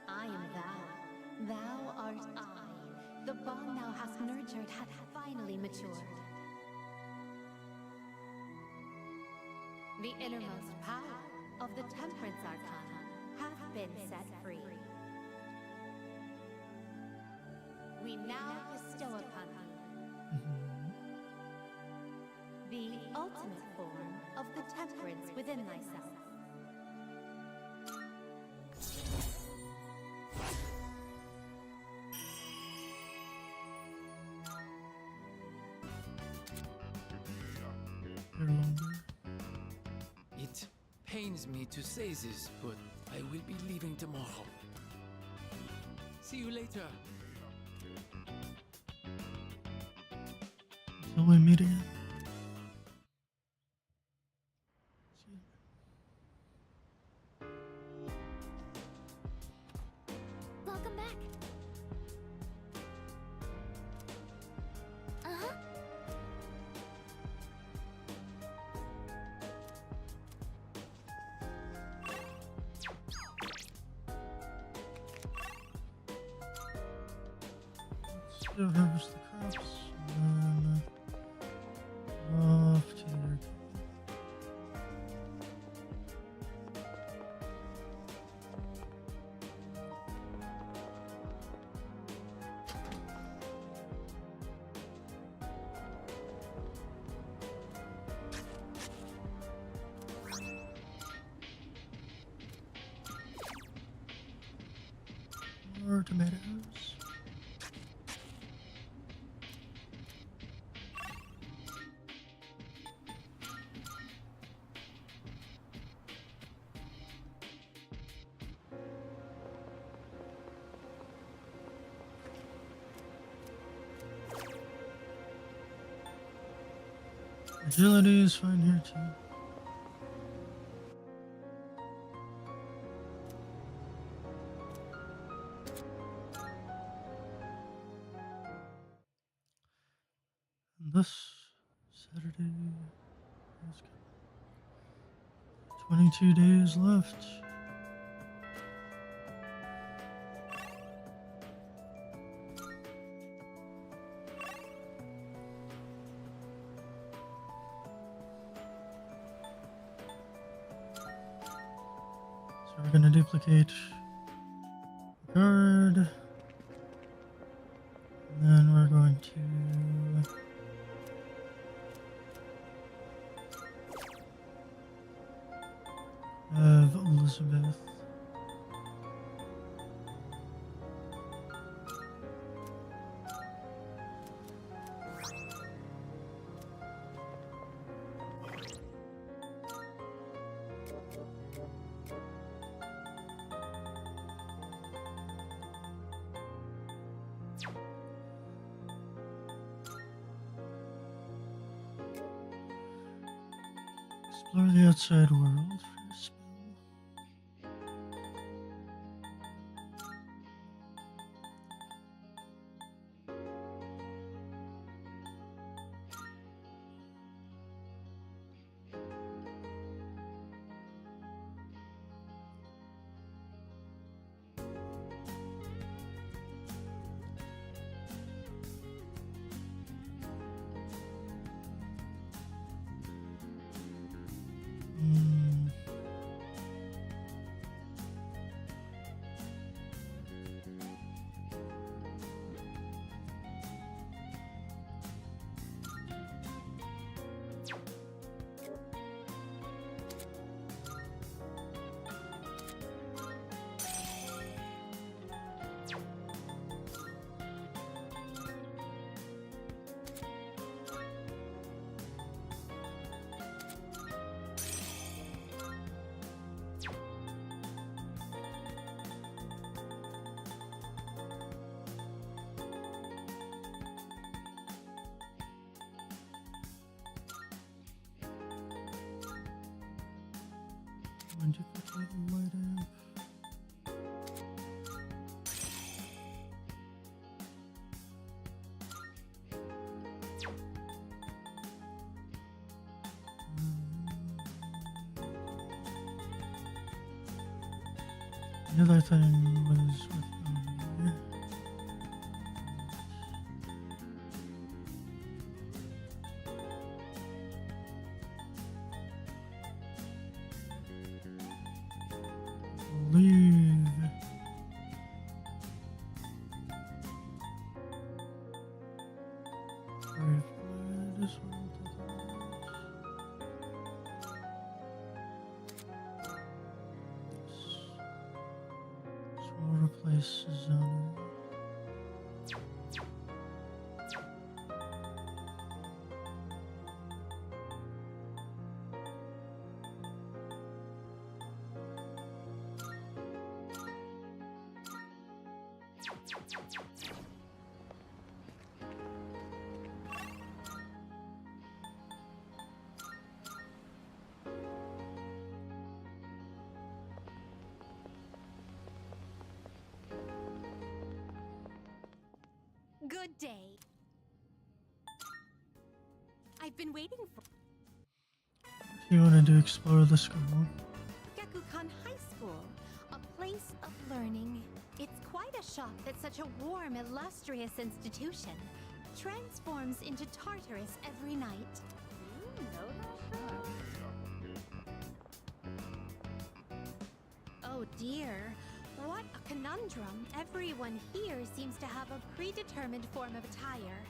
I am thou. Thou art I. The bond thou hast nurtured hath finally matured. The innermost power of the Temperance Arcana hath been set free. We now bestow upon thee the ultimate form of the temperance within thyself. pains me to say this, but I will be leaving tomorrow. See you later. Until we meet again. Welcome back. Uh-huh. Still harvest the crops. And then off to your more tomatoes. Agility is fine here too. And this Saturday is 22 days left. So we're gonna duplicate the card, and then we're going to have Elizabeth. Explore the outside world for a spell. Hmm. When duplicate the light amp. The other thing was with here. Believe sorry, this one to the so we'll replace zone. Good day. I've been waiting for You wanted to explore the school. Gekukan High School, a place of learning. It's quite a shock that such a warm, illustrious institution transforms into Tartarus every night. Oh dear, what a conundrum. Everyone here seems to have a predetermined form of attire.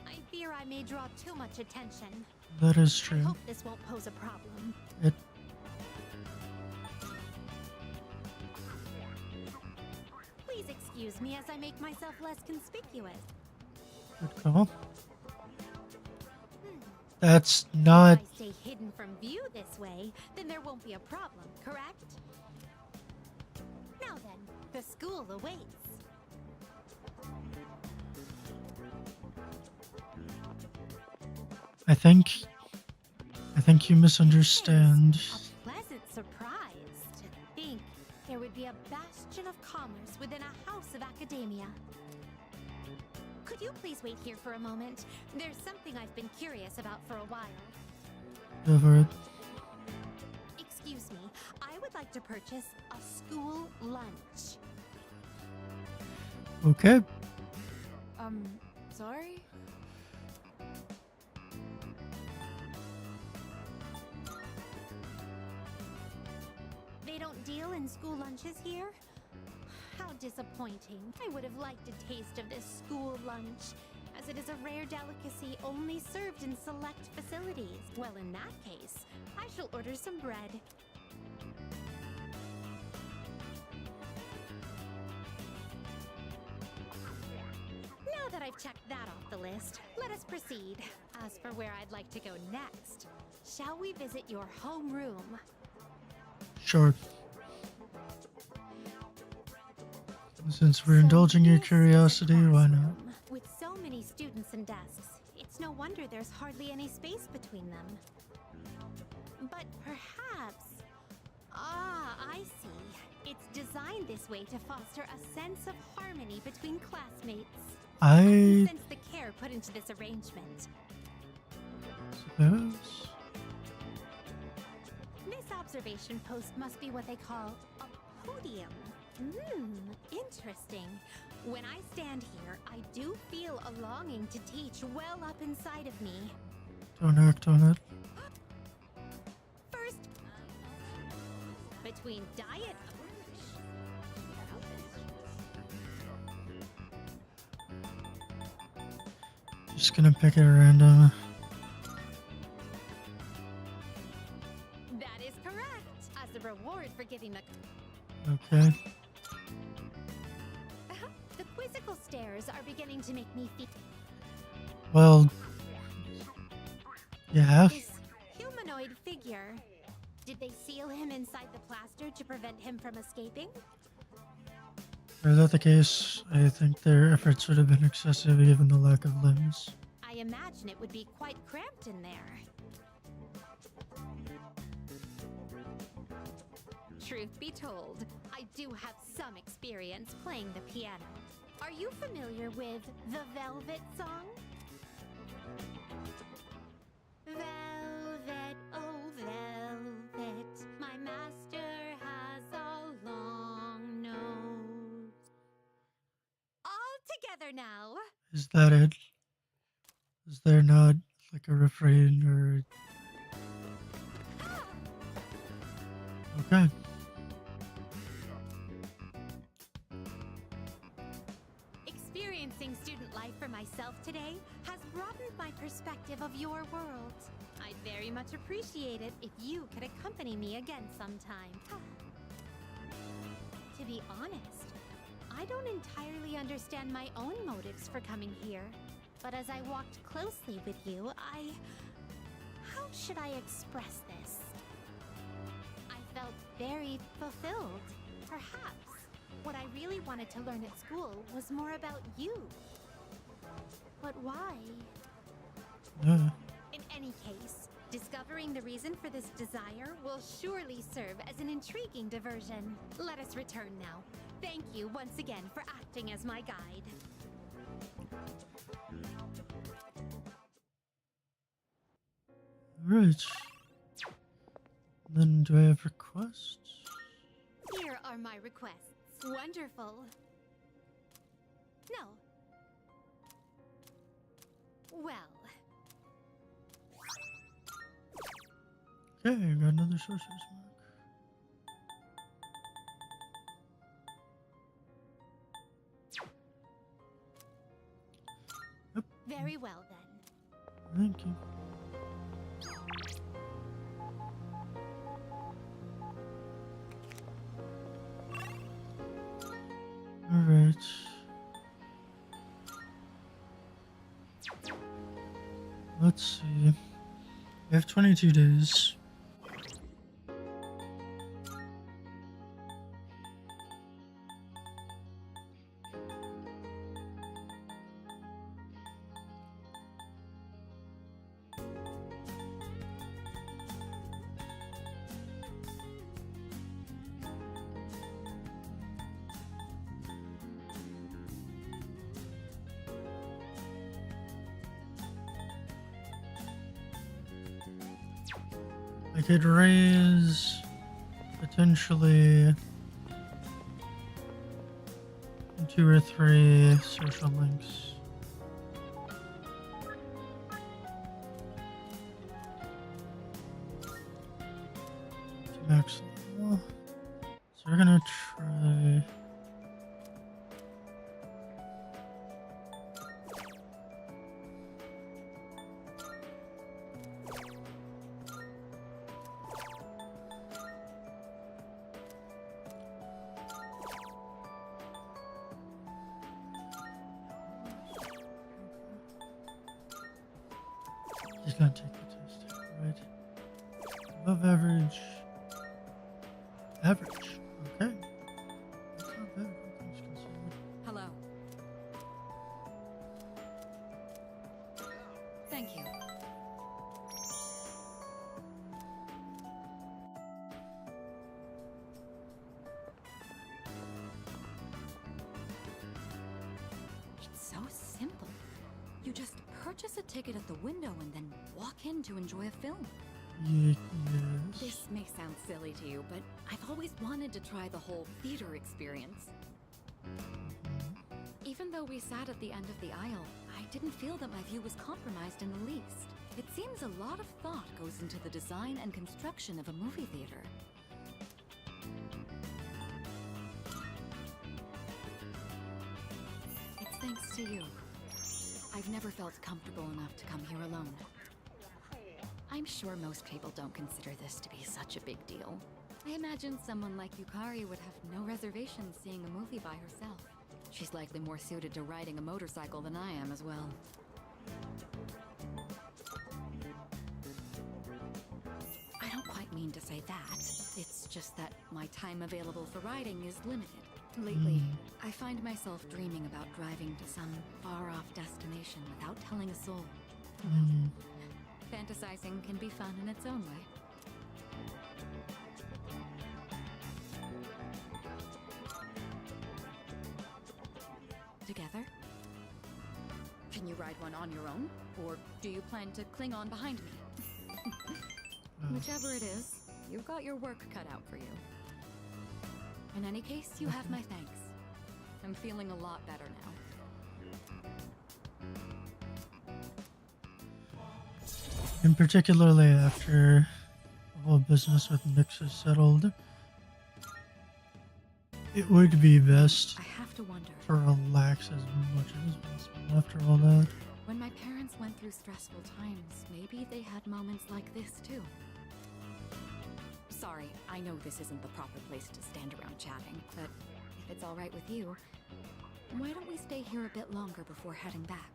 I fear I may draw too much attention. That is I true. hope this won't pose a problem. It Please excuse me as I make myself less conspicuous. Good call. That's not. If I stay hidden from view this way, then there won't be a problem, correct? Now then, the school awaits. I think you misunderstand. A pleasant surprise to think there would be a bastion of commerce within a house of academia. Could you please wait here for a moment? There's something I've been curious about for a while. Go for it. Excuse me, I would like to purchase a school lunch. Okay. Sorry? They don't deal in school lunches here? How disappointing. I would have liked a taste of this school lunch, as it is a rare delicacy only served in select facilities. Well, in that case, I shall order some bread. Now that I've checked that off the list, let us proceed. As for where I'd like to go next, shall we visit your homeroom? Sure. Since we're indulging your This is a curiosity, why not? classroom. With so many students and desks, it's no wonder there's hardly any space between them. But perhaps... Ah, I see. It's designed this way to foster a sense of harmony between classmates. I can sense the care put into this arrangement. Suppose. This observation post must be what they call a podium. Interesting. When I stand here, I do feel a longing to teach well up inside of me. Don't act on it. First, between diet... Just gonna pick it random. That is correct. As a reward for giving the... Okay. The quizzical stares are beginning to make me feel... Well. Yeah. This humanoid figure... Did they seal him inside the plaster to prevent him from escaping? Were that the case, I think their efforts would have been excessive given the lack of limbs. I imagine it would be quite cramped in there. Truth be told, I do have some experience playing the piano. Are you familiar with the Velvet song? Velvet, oh velvet, my master has a long nose. All together now. Is that it? Is there not like a refrain or... Okay. Experiencing student life for myself today has broadened my perspective of your world. I'd very much appreciate it if you could accompany me again sometime. To be honest, I don't entirely understand my own motives for coming here. But as I walked closely with you, how should I express this? I felt very fulfilled, perhaps. What I really wanted to learn at school was more about you. But why? Yeah. In any case, discovering the reason for this desire will surely serve as an intriguing diversion. Let us return now. Thank you once again for acting as my guide. Alright. Then do I have requests? Here are my requests. Wonderful. No. Well. Okay, I got another sorcerer's mark. Yep. Very well then. Thank you. Alright. Let's see. I have 22 days. I could raise potentially 2 or 3 social links. To max level. So we're gonna try. He's gonna take the test, right? Above average. Average. Okay. That's not bad, all things considered. Hello. Thank you. It's so simple. You just purchase a ticket at the window and then walk in to enjoy a film. Yes. This may sound silly to you, but I've always wanted to try the whole theater experience. Even though we sat at the end of the aisle, I didn't feel that my view was compromised in the least. It seems a lot of thought goes into the design and construction of a movie theater. It's thanks to you. I've never felt comfortable enough to come here alone. I'm sure most people don't consider this to be such a big deal. I imagine someone like Yukari would have no reservations seeing a movie by herself. She's likely more suited to riding a motorcycle than I am as well. I don't quite mean to say that. It's just that my time available for riding is limited. Lately, I find myself dreaming about driving to some far-off destination without telling a soul. Fantasizing can be fun in its own way. Together? Can you ride one on your own? Or do you plan to cling on behind me? Whichever it is, you've got your work cut out for you. In any case, you have my thanks. I'm feeling a lot better now. And particularly after the whole business with Nyx is settled, it would be best I have to wonder. to relax as much as possible after all that. When my parents went through stressful times, maybe they had moments like this too. Sorry, I know this isn't the proper place to stand around chatting, but if it's all right with you, why don't we stay here a bit longer before heading back?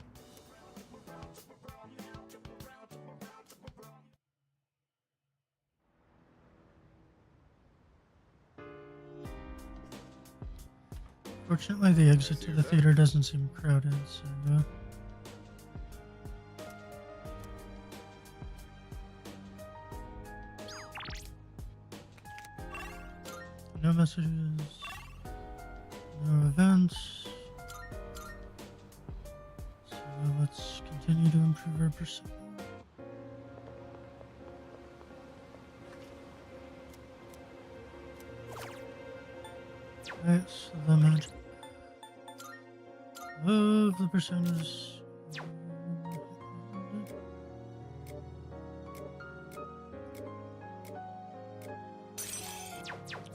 Fortunately, the exit to the theater doesn't seem crowded, so... No messages, no events. So let's continue to improve our perception. Alright, so the magic of the personas.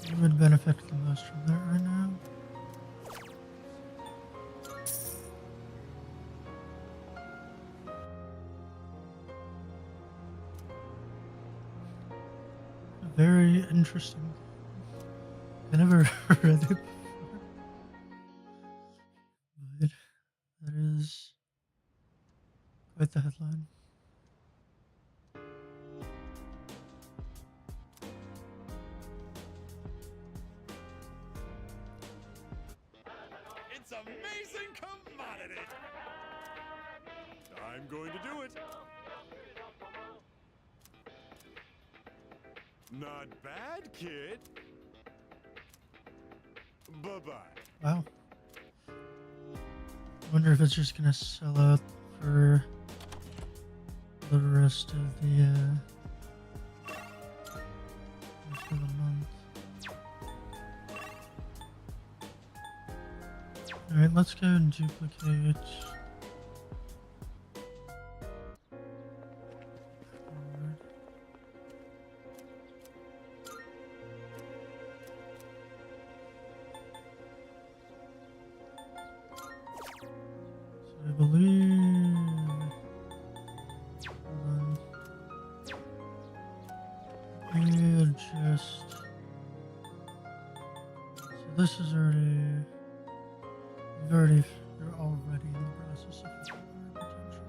You would benefit the most from that right now. Very interesting. I never read it before. But that is quite the headline. It's amazing commodity! I'm going to do it. Not bad, kid. Bye-bye. Wow. I wonder if it's just gonna sell out for the rest of the month. Alright, let's go and duplicate. I believe. Hold on. Adjust. So this is already. You're already in the process of filling our potential.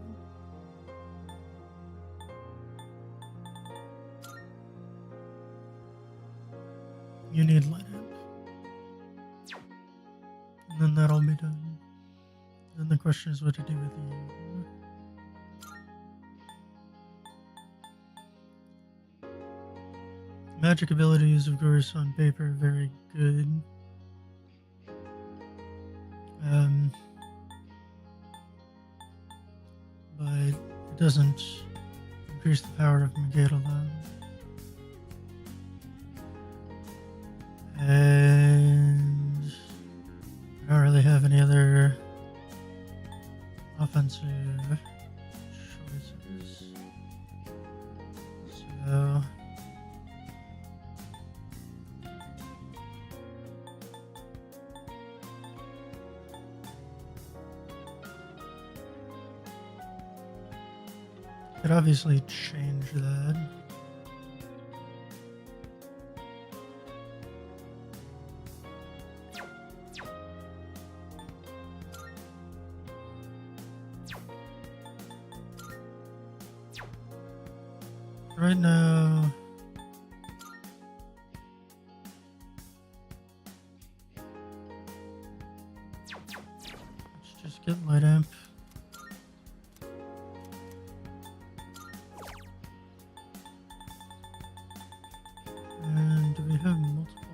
You need light amp. And then that'll be done. Then the question is what to do with the magic abilities, of course, on paper are very good. But it doesn't increase the power of negate alone. And I don't really have any other offensive choices. So could obviously change that. Right now, let's just get light amp. And do we have multiple?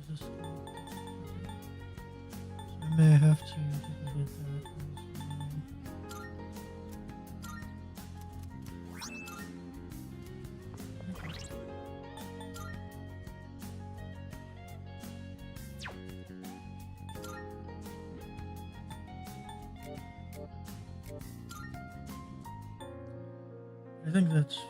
Resistance. So I may have to duplicate that as well. I think that's fine.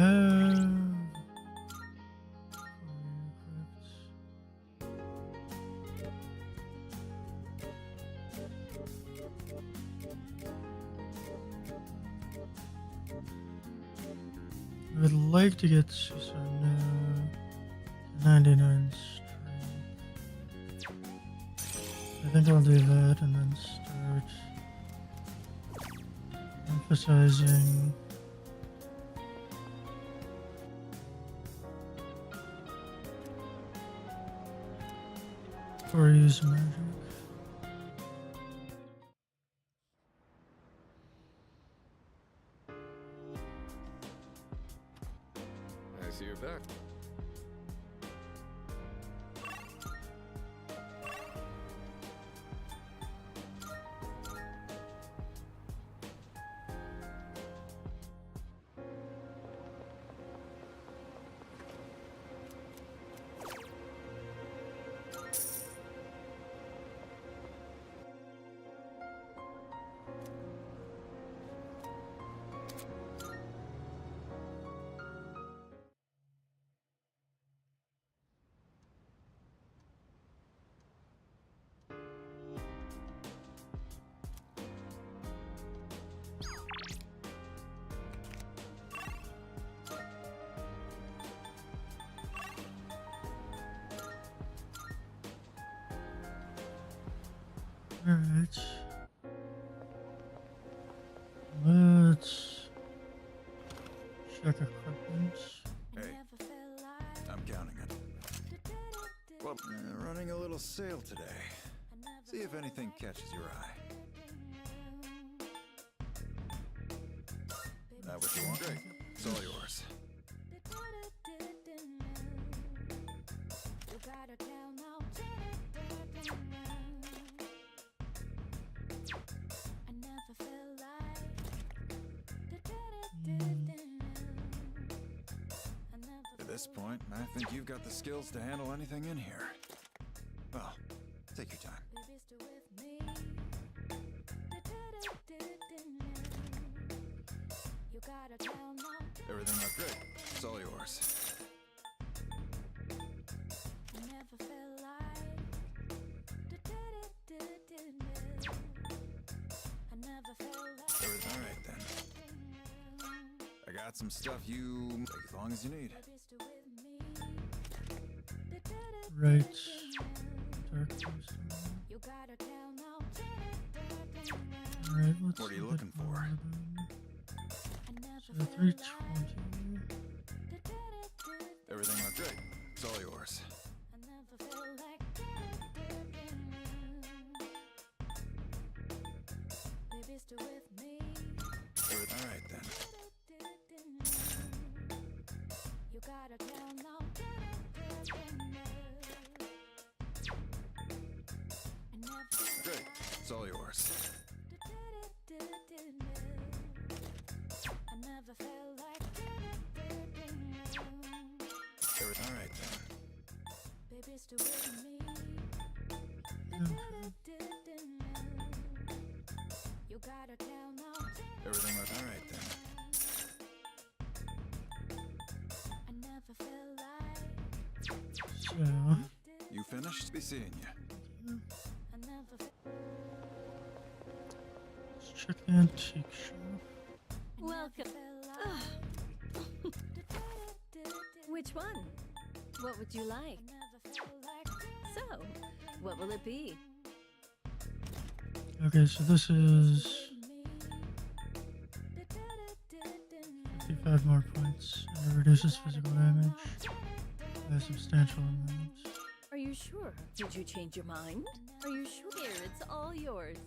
I would like to get some 99 strength. I think I'll do that and then start emphasizing or use magic. I see you're back. Alright. Let's check equipment. Hey, I'm counting it. Well, running a little sale today. See if anything catches your eye. That what you want? Great. It's all yours. At this point, I think you've got the skills to handle anything in here. Well, take your time. Everything looked great. It's all yours. Everything all right then. I got some stuff you take as long as you need. Right. Dark Forest. Alright, let's What are you get looking for? more of them. So 320. Everything looked great. It's all yours. Everything all right then. Great. It's all yours. Everything all right then. Everything looked all right then. So, You finished? Be seeing you. let's check the antique shop. Welcome. Which one? What would you like? So, what will it be? Okay, so this is 55 more points, and it reduces physical damage by a substantial amount. Are you sure? Did you change your mind? Are you sure? Here, it's all yours.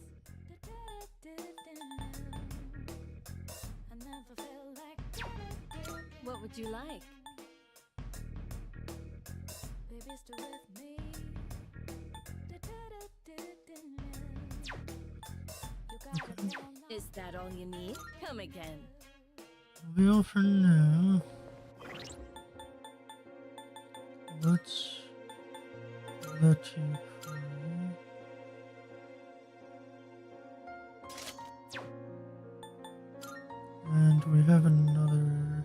What would you like? Is that all you need? Come again. Will be all for now. Let's let you crawl. And we have another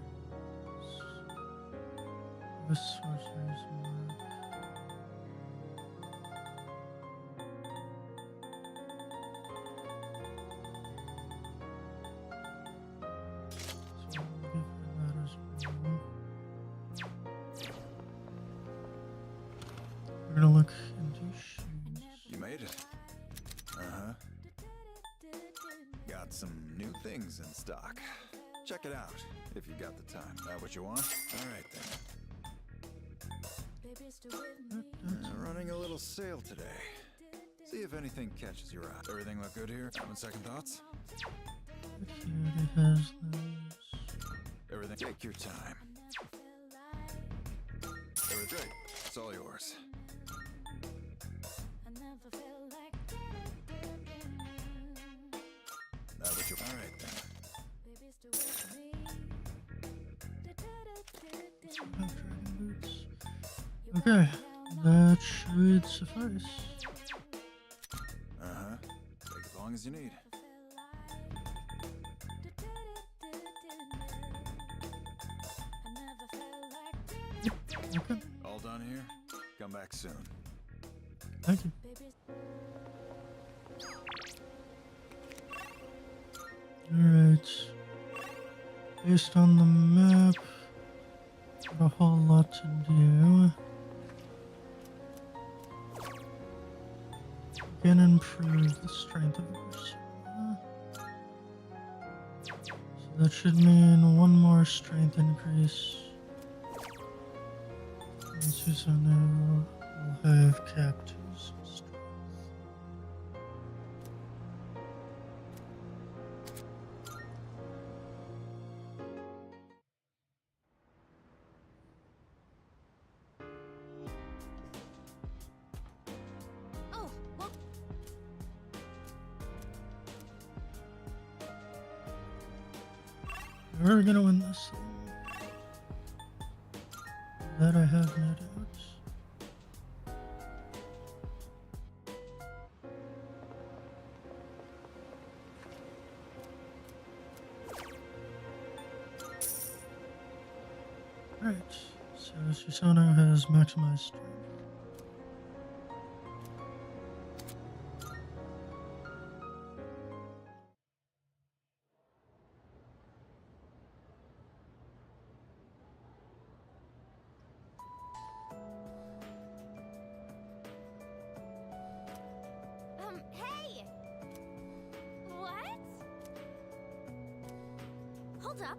We're gonna look into shoes. You made it. Uh-huh. Got some new things in stock. Check it out, if you got the time. That what you want? Alright then. Running a little sale today. See if anything catches your eye. Everything look good here? Having second thoughts? It has those. Everything. Take your time. Everything. It's all yours. Now that you're alright then. Dragon boots. Okay, that should suffice. Uh-huh. Take as long as you need. Okay, All done here? Come back soon. thank you. Alright. Based on the map, got a whole lot to do. Again, improve the strength of the persona. So that should mean one more strength increase. And Susanoo will have captives strength. Oh, well, We're gonna win this thing. That I have no doubts. Right, so Susanoo has maximized strength. hey! What? Hold up.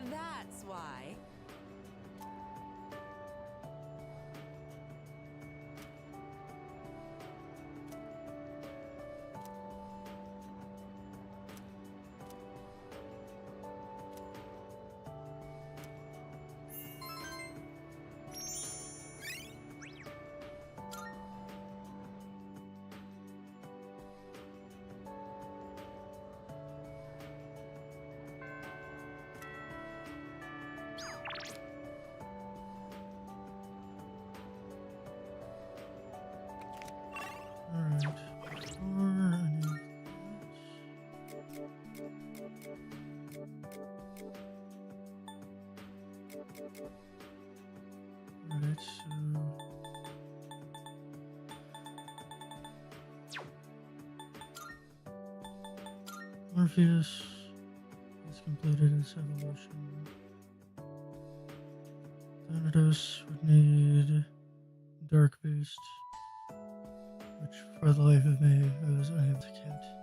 That's why. Alright. Before I need that. Alright, so Morpheus has completed its evolution. Thanatos would need Dark Beast, which for the life of me I was unable to get.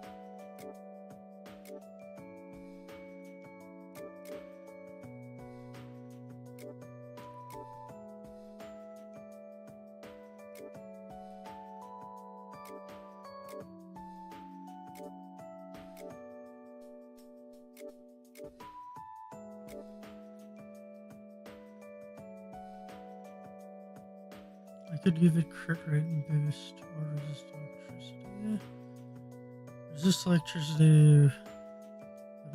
I could give it crit rate and boost or resist electricity. Resist electricity would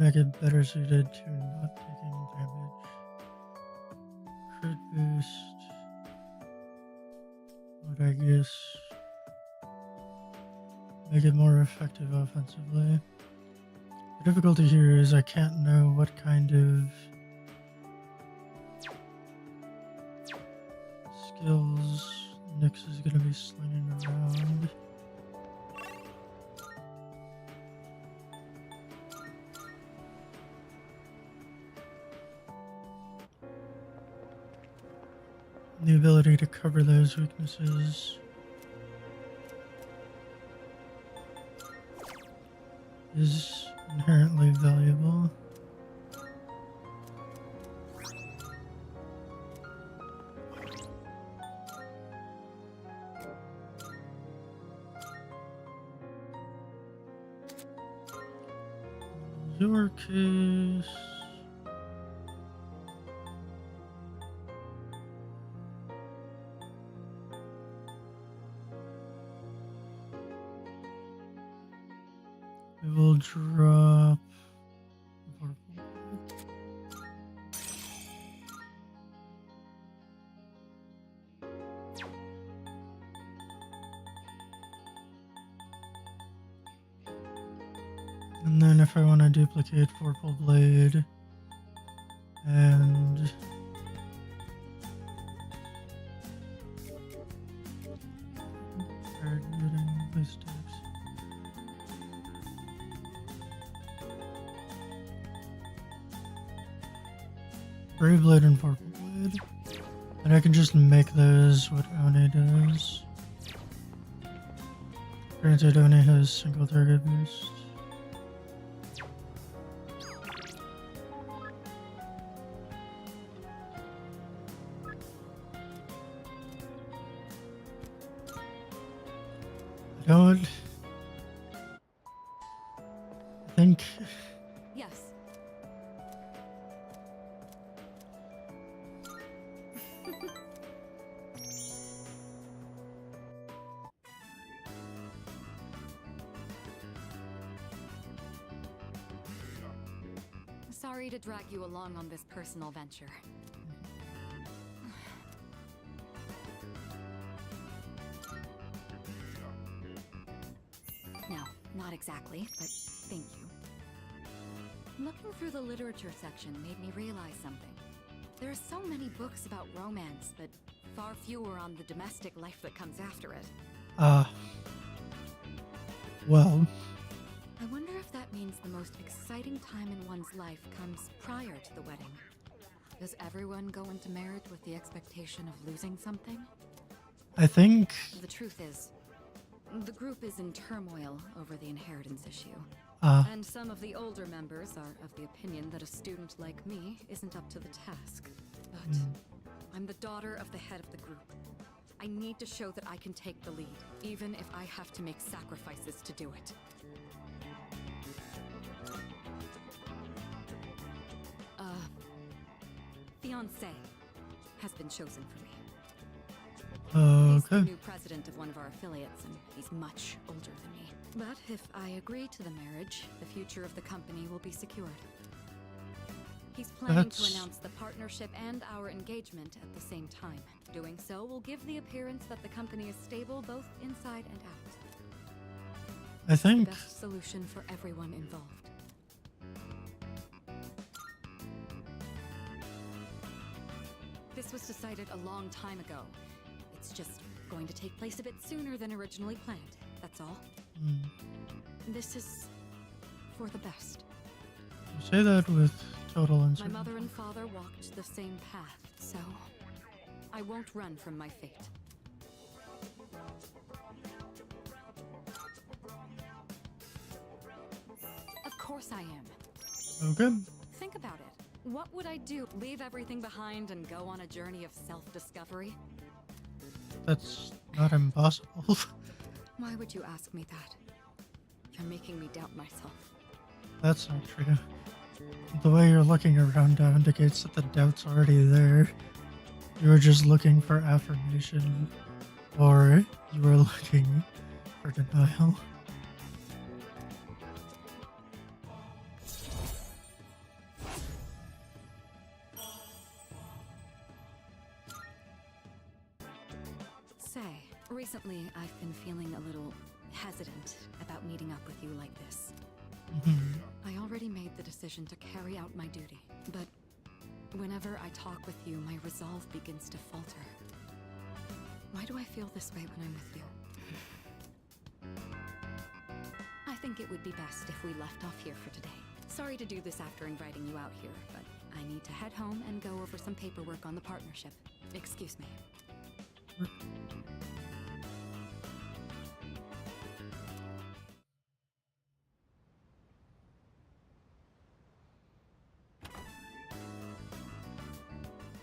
make it better suited to not taking damage. Crit boost. Would I guess make it more effective offensively. The difficulty here is I can't know what kind of skills Nyx is going to be slinging around. The ability to cover those weaknesses is inherently valuable. In your case, we will drop and then if I want to duplicate Vorpal Blade and targeting mistakes. Brave Blade and Vorpal Blade. And I can just make those what Oni does. Granted, Oni has single target boost. I don't think. Yes. Sorry to drag you along on this personal venture. No, not exactly, but thank you. Looking through the literature section made me realize something. There are so many books about romance, but far fewer on the domestic life that comes after it. Well. I wonder if that means the most exciting time in one's life comes prior to the wedding. Does everyone go into marriage with the expectation of losing something? I think. The truth is, the group is in turmoil over the inheritance issue. And some of the older members are of the opinion that a student like me isn't up to the task. But I'm the daughter of the head of the group. I need to show that I can take the lead, even if I have to make sacrifices to do it. Fiancé has been chosen for me. He's the new president of one of our affiliates, and he's much older than me. But if I agree to the marriage, the future of the company will be secured. He's planning to announce the partnership and our engagement at the same time. Doing so will give the appearance that the company is stable both inside and out. I think The best solution for everyone involved. This was decided a long time ago. It's just going to take place a bit sooner than originally planned, that's all. This is for the best. You say that with total uncertainty. My mother and father walked the same path, so I won't run from my fate. Of course I am. Okay. Think about it. What would I do? Leave everything behind and go on a journey of self-discovery? That's not impossible. Why would you ask me that? You're making me doubt myself. That's not true. The way you're looking around now indicates that the doubt's already there. You were just looking for affirmation, or you were looking for denial. Hey, recently I've been feeling a little hesitant about meeting up with you like this. I already made the decision to carry out my duty, but whenever I talk with you, my resolve begins to falter. Why do I feel this way when I'm with you? I think it would be best if we left off here for today. Sorry to do this after inviting you out here, but I need to head home and go over some paperwork on the partnership. Excuse me.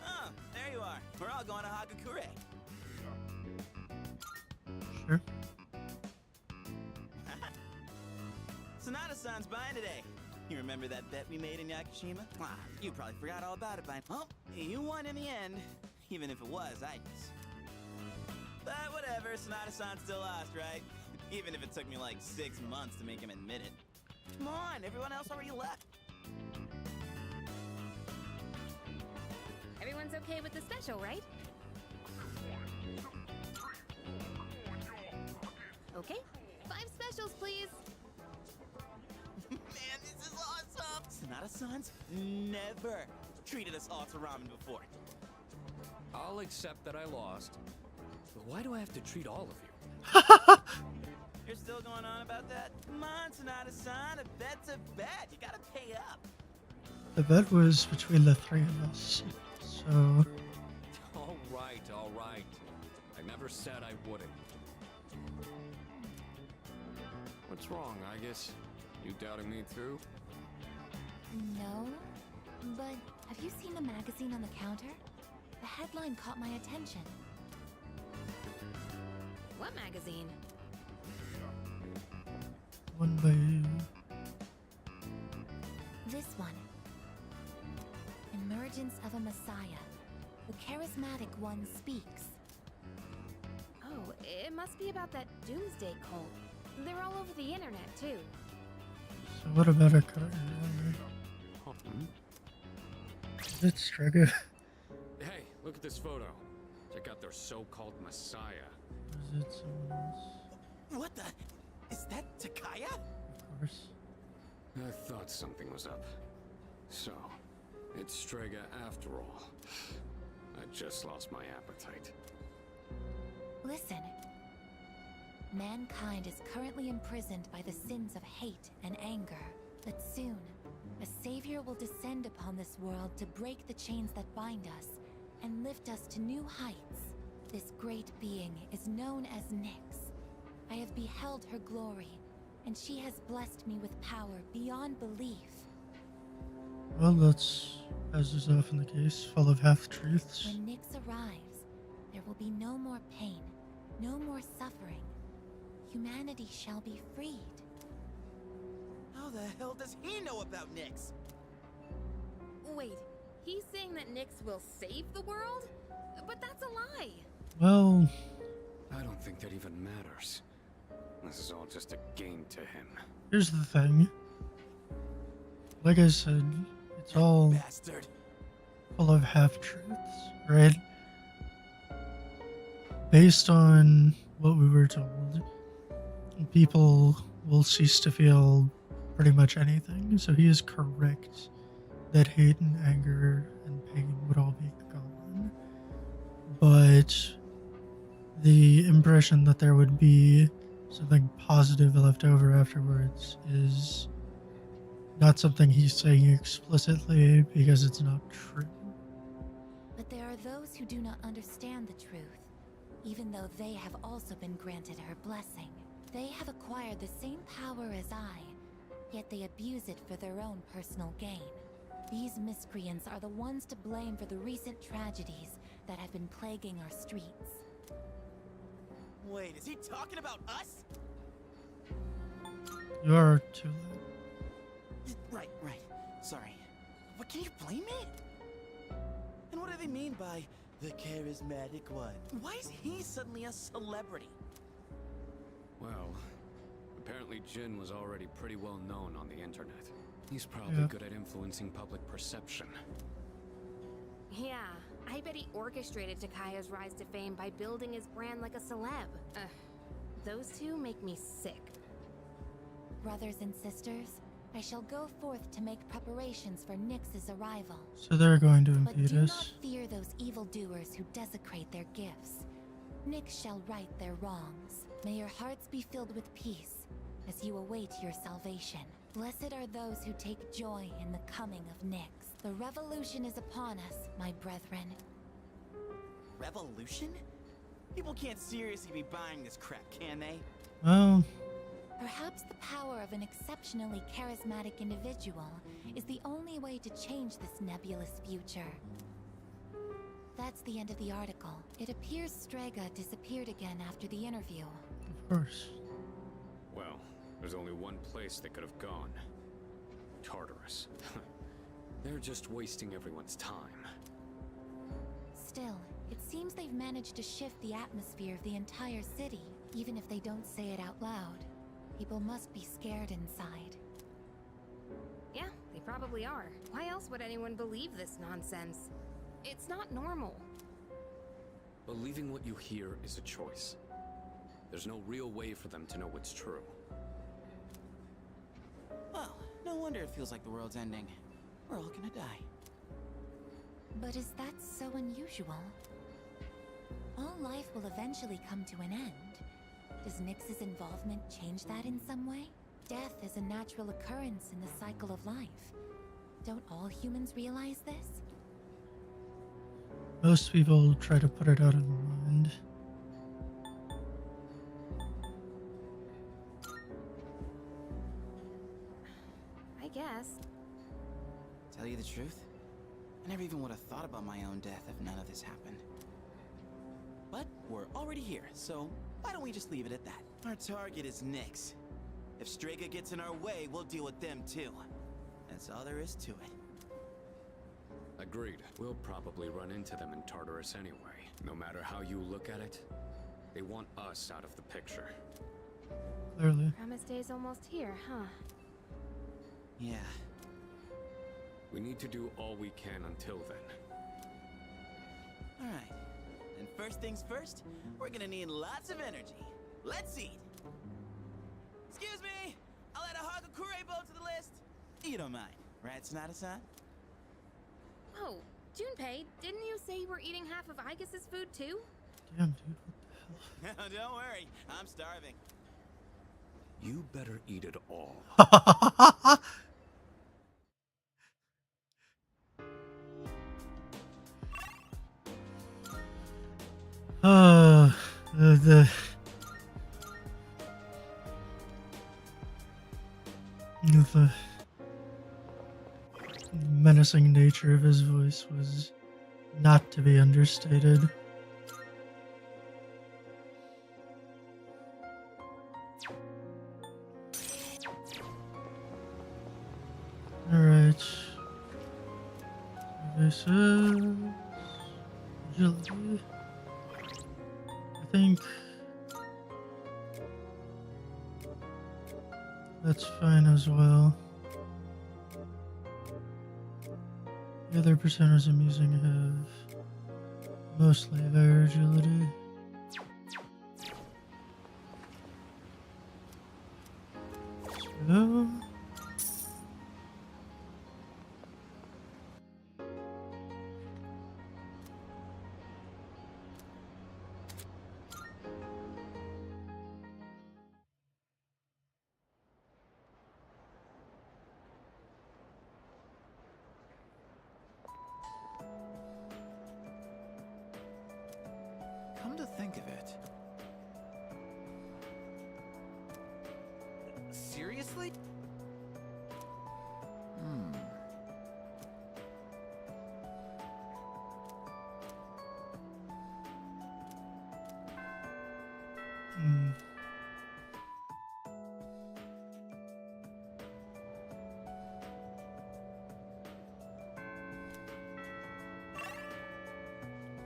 Oh, there you are. We're all going to Hagakure. Sure. Sonata-san's buying today. You remember that bet we made in Yakushima? Ah, you probably forgot all about it by now. Well, you won in the end, even if it was ice. But whatever, Sonata-san still lost, right? Even if it took me like 6 months to make him admit it. Come on, everyone else already left. Everyone's okay with the special, right? Okay, 5 specials, please. Man, this is awesome! Sonata-san's never treated us all to ramen before. I'll accept that I lost. But why do I have to treat all of you? You're still going on about that? Come on, Sonata-san, a bet's a bet. You gotta pay up. The bet was between the three of us, so All right, all right. I never said I wouldn't. What's wrong, I guess? You doubting me too? No, but have you seen the magazine on the counter? The headline caught my attention. What magazine? one by This one. Emergence of a Messiah. The charismatic one speaks. Oh, it must be about that doomsday cult. They're all over the internet, too. So what about a car? Is it Strega? Hey, look at this photo. Check out their so-called messiah. Or is it someone else? What the? Is that Takaya? Of course. I thought something was up. So, it's Strega after all. I just lost my appetite. Listen. Mankind is currently imprisoned by the sins of hate and anger. But soon, a savior will descend upon this world to break the chains that bind us and lift us to new heights. This great being is known as Nyx. I have beheld her glory, and she has blessed me with power beyond belief. Well, that's, as is often the case, full of half-truths. When Nyx arrives, there will be no more pain, no more suffering. Humanity shall be freed. How the hell does he know about Nyx? Wait, he's saying that Nyx will save the world? But that's a lie. Well, I don't think that even matters. This is all just a game to him. here's the thing. Like I said, it's all Bastard. full of half-truths, right? Based on what we were told, people will cease to feel pretty much anything, so he is correct that hate and anger and pain would all be gone. But the impression that there would be something positive left over afterwards is not something he's saying explicitly because it's not true. But there are those who do not understand the truth, even though they have also been granted her blessing. They have acquired the same power as I, yet they abuse it for their own personal gain. These miscreants are the ones to blame for the recent tragedies that have been plaguing our streets. Wait, is he talking about us? You are too late. Right. Sorry. But can you blame me? And what do they mean by the charismatic one? Why is he suddenly a celebrity? Well, apparently Jin was already pretty well known on the internet. He's probably good at influencing public perception. Yeah, I bet he orchestrated Takaya's rise to fame by building his brand like a celeb. Those two make me sick. Brothers and sisters, I shall go forth to make preparations for Nyx's arrival. So they're going to But impede do not us. fear those evildoers who desecrate their gifts. Nyx shall right their wrongs. May your hearts be filled with peace as you await your salvation. Blessed are those who take joy in the coming of Nyx. The revolution is upon us, my brethren. Revolution? People can't seriously be buying this crap, can they? Well, Perhaps the power of an exceptionally charismatic individual is the only way to change this nebulous future. That's the end of the article. It appears Strega disappeared again after the interview. of course. Well, there's only one place they could have gone. Tartarus. They're just wasting everyone's time. Still, it seems they've managed to shift the atmosphere of the entire city, even if they don't say it out loud. People must be scared inside. Yeah, they probably are. Why else would anyone believe this nonsense? It's not normal. Believing what you hear is a choice. There's no real way for them to know what's true. Well, no wonder it feels like the world's ending. We're all gonna die. But is that so unusual? All life will eventually come to an end. Does Nyx's involvement change that in some way? Death is a natural occurrence in the cycle of life. Don't all humans realize this? Most people try to put it out of their mind. I guess. Tell you the truth, I never even would have thought about my own death if none of this happened. But we're already here, so why don't we just leave it at that? Our target is Nyx. If Strega gets in our way, we'll deal with them too. That's all there is to it. Agreed. We'll probably run into them in Tartarus anyway. No matter how you look at it, they want us out of the picture. Clearly. Promise Day's almost here, huh? Yeah. We need to do all we can until then. Alright. And first things first, we're gonna need lots of energy. Let's eat! Excuse me! I'll add a Hagakure bow to the list! You don't mind, right, Sonata-san? Oh, Junpei, didn't you say you were eating half of Aigus's food too? Damn, dude, what the Don't worry, I'm starving. You better eat it all. hell? The menacing nature of his voice was not to be understated. Alright. This is agility. I think that's fine as well. The other personas I'm using have mostly their agility. So Come to think of it. Seriously? hmm.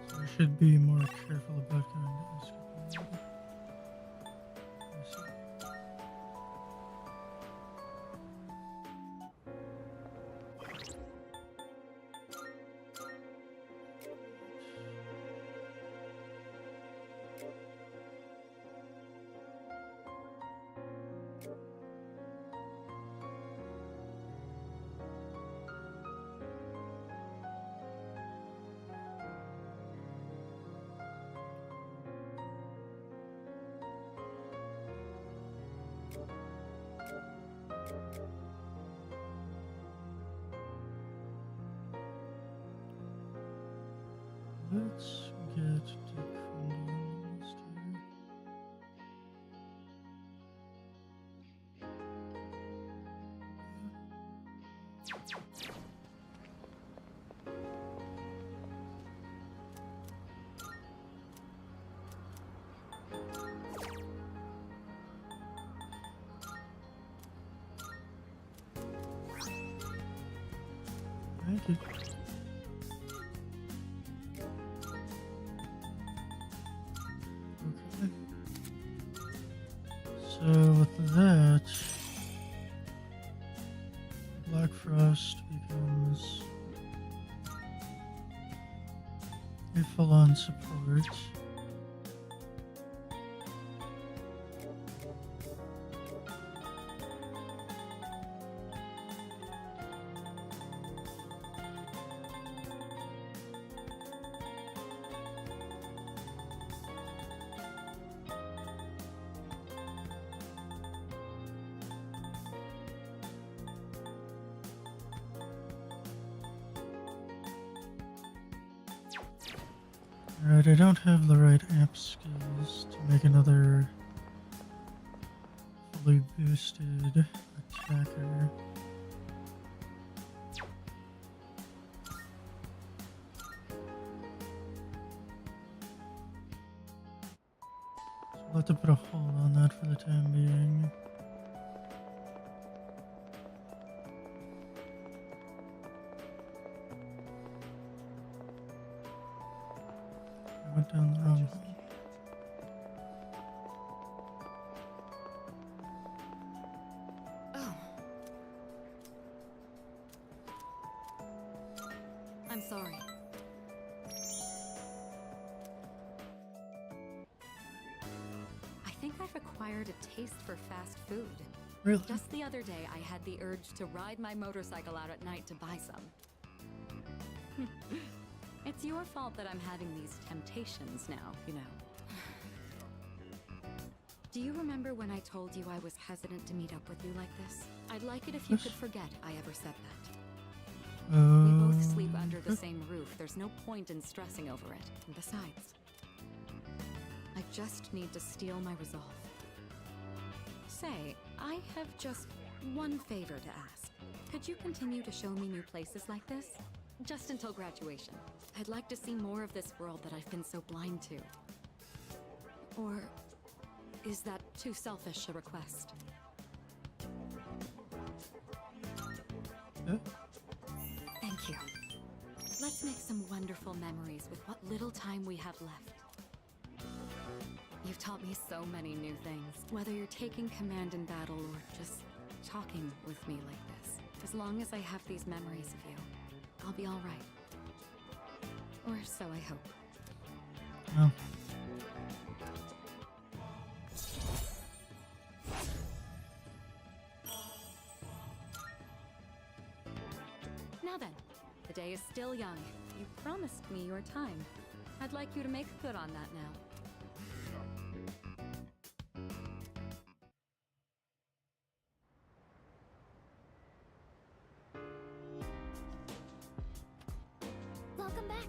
So we should be more careful about going to escapade. Let's see. Let's get to Kunda's here. Thank you. Okay. So with that, Black Frost becomes a full-on support. Alright, I don't have the right amp skills to make another fully boosted attacker. So I'll have to put a hold on that for the time being. I went down the wrong hole. Oh. I'm sorry. I think I've acquired a taste for fast food. Really? Just the other day, I had the urge to ride my motorcycle out at night to buy some. It's your fault that I'm having these temptations now, you know. Do you remember when I told you I was hesitant to meet up with you like this? I'd like it if you could forget I ever said that. We both sleep under the same roof. There's no point in stressing over it. And besides, I just need to steel my resolve. Say, I have just one favor to ask. Could you continue to show me new places like this? Just until graduation. I'd like to see more of this world that I've been so blind to. Or is that too selfish a request? Yeah. Thank you. Let's make some wonderful memories with what little time we have left. You've taught me so many new things, whether you're taking command in battle or just talking with me like this. As long as I have these memories of you, I'll be all right. Or so I hope. Oh. Now then, the day is still young. You promised me your time. I'd like you to make good on that now. Welcome back.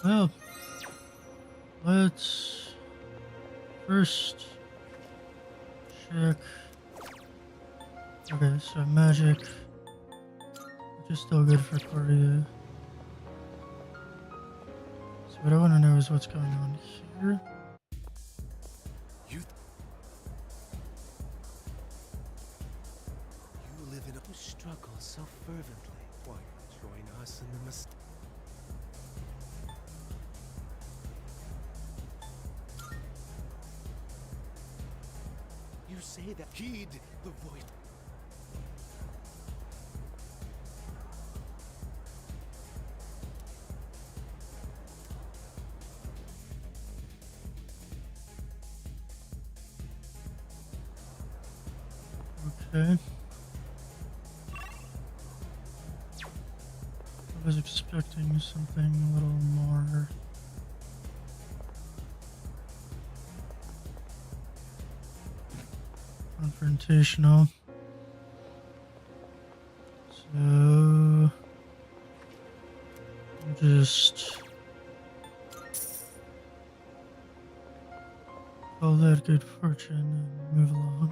Well, let's first check. Okay, so magic, which is still good for Korea. So what I want to know is what's going on here. You live in a who struggles so fervently. Why not join us in the mistake? You say that heed the voice. Okay. I was expecting something a little more confrontational. So I'll just call that good fortune and move along.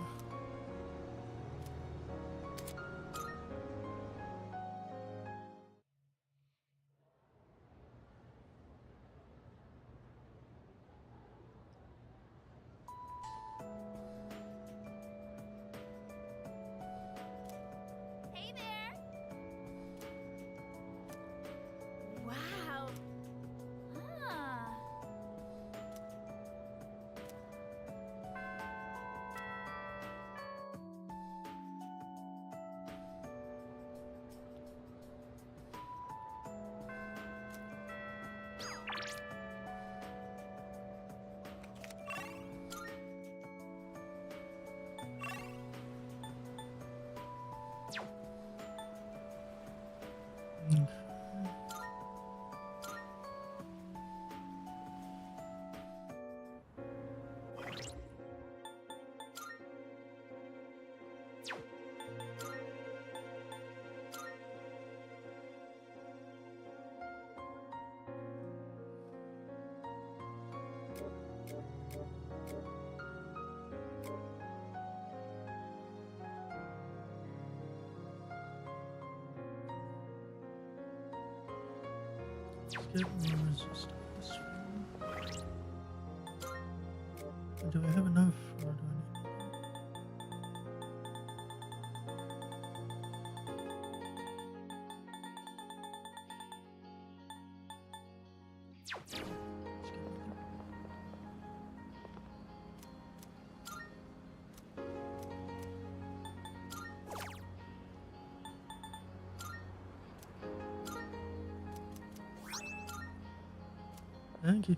Hey there! Wow! Ah. Okay. Let's get more resistance. Do I have enough, or do I need more? Let's get more. Thank you.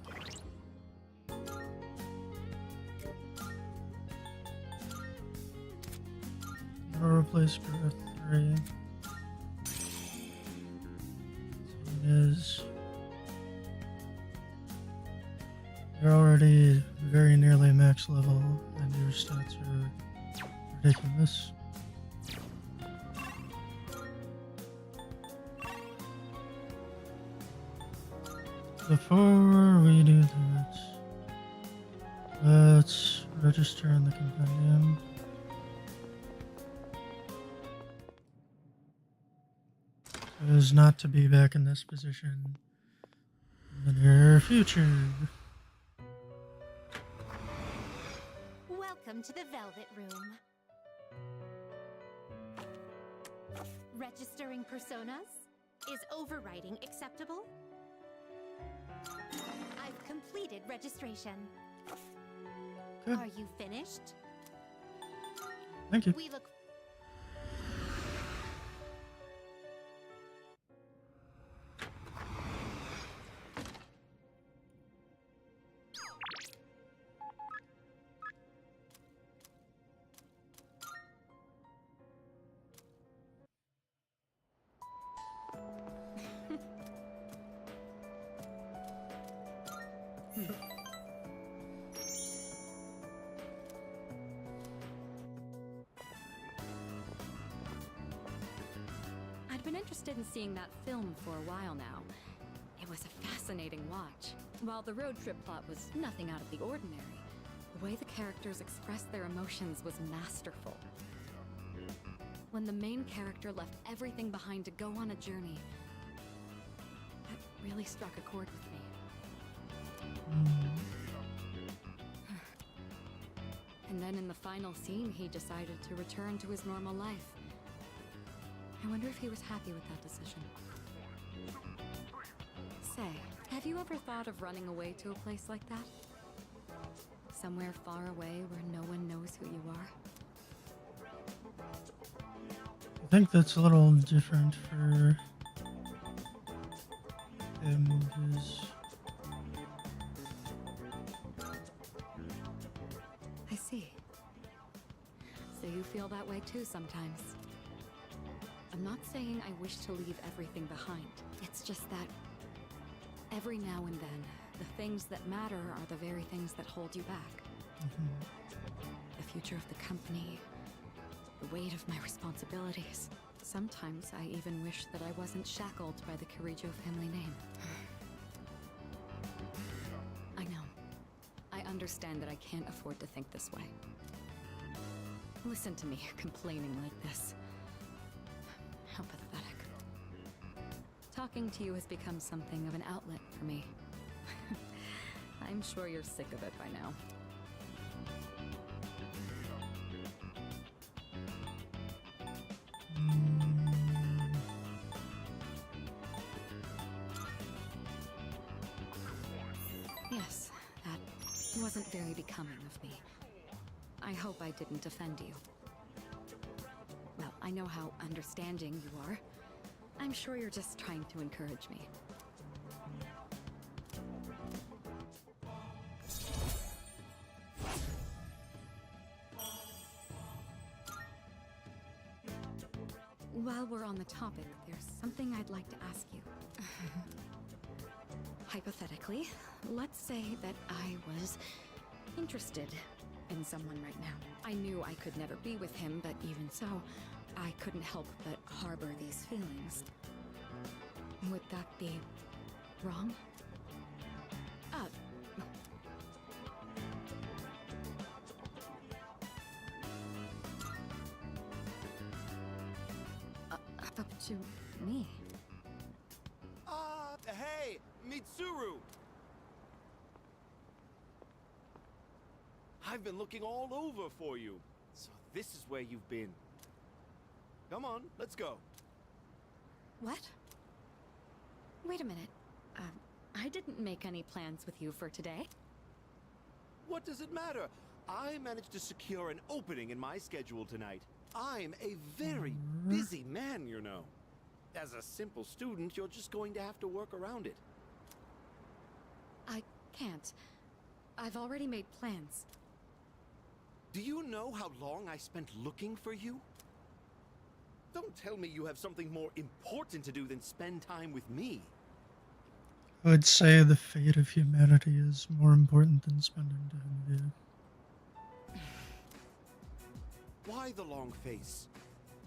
I'll replace growth 3. So it is. You're already very nearly max level, and your stats are ridiculous. Before we do that, let's register in the compendium. So as not to be back in this position in the near future. Welcome to the Velvet Room. Registering personas? Is overwriting acceptable? I've completed registration. Good. Are you finished? Thank you. We look I'd been interested in seeing that film for a while now. It was a fascinating watch. While the road trip plot was nothing out of the ordinary, the way the characters expressed their emotions was masterful. When the main character left everything behind to go on a journey, that really struck a chord with me. And then in the final scene, he decided to return to his normal life. I wonder if he was happy with that decision. Say, have you ever thought of running away to a place like that? Somewhere far away where no one knows who you are? I think that's a little different for him because I see. So you feel that way too sometimes. I'm not saying I wish to leave everything behind. It's just that every now and then, the things that matter are the very things that hold you back. The future of the company, the weight of my responsibilities. Sometimes I even wish that I wasn't shackled by the Kirijo family name. I know. I understand that I can't afford to think this way. Listen to me complaining like this. How pathetic. Talking to you has become something of an outlet for me. I'm sure you're sick of it by now. Yes, that wasn't very becoming of me. I hope I didn't offend you. Well, I know how understanding you are. I'm sure you're just trying to encourage me. While we're on the topic, there's something I'd like to ask you. Hypothetically, let's say that I was interested in someone right now. I knew I could never be with him, but even so, I couldn't help but harbor these feelings. Would that be wrong? Up to me. Hey, Mitsuru! I've been looking all over for you. So this is where you've been. Come on, let's go. What? Wait a minute. I didn't make any plans with you for today. What does it matter? I managed to secure an opening in my schedule tonight. I'm a very busy man, you know. As a simple student, you're just going to have to work around it. I can't. I've already made plans. Do you know how long I spent looking for you? Don't tell me you have something more important to do than spend time with me. I would say the fate of humanity is more important than spending time with you. Why the long face?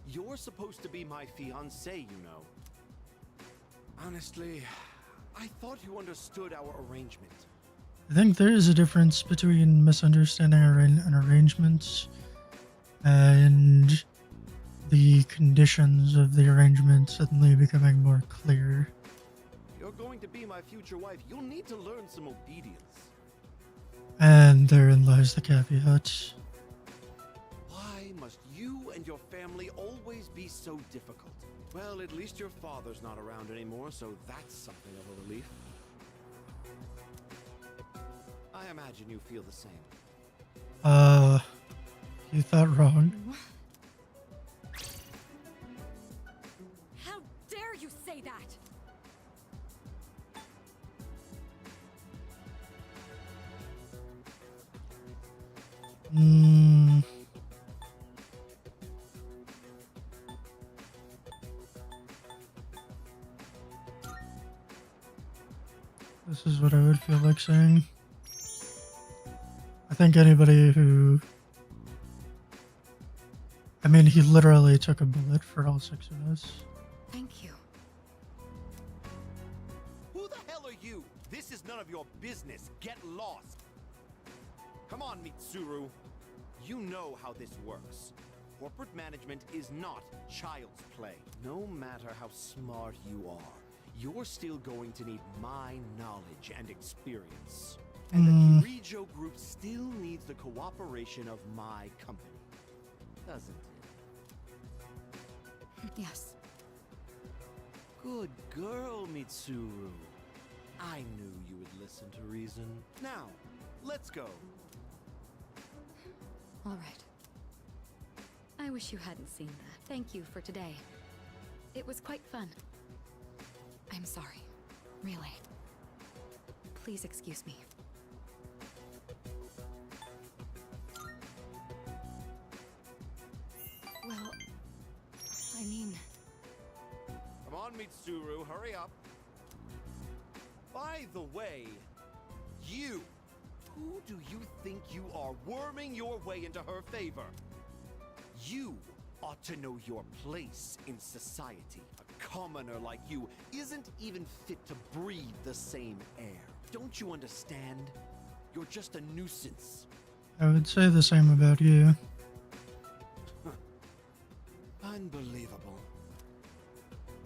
You're supposed to be my fiancé, you know. Honestly, I thought you understood our arrangement. I think there is a difference between misunderstanding an arrangement and the conditions of the arrangement suddenly becoming more clear. You're going to be my future wife. You'll need to learn some obedience. And therein lies the caveat. Why must you and your family always be so difficult? Well, at least your father's not around anymore, so that's something of a relief. I imagine you feel the same. You thought wrong. How dare you say that? This is what I would feel like saying. I think anybody who... I mean, he literally took a bullet for all 6 of us. Thank you. Who the hell are you? This is none of your business. Get lost. Come on, Mitsuru. You know how this works. Corporate management is not child's play. No matter how smart you are, you're still going to need my knowledge and experience. And the Kirijo group still needs the cooperation of my company. Doesn't it? Yes. Good girl, Mitsuru. I knew you would listen to reason. Now, let's go. All right. I wish you hadn't seen that. Thank you for today. It was quite fun. I'm sorry. Really. Please excuse me. Well, I mean, Mitsuru, hurry up. By the way, you, who do you think you are worming your way into her favor? You ought to know your place in society. A commoner like you isn't even fit to breathe the same air. Don't you understand? You're just a nuisance. I would say the same about you. Unbelievable.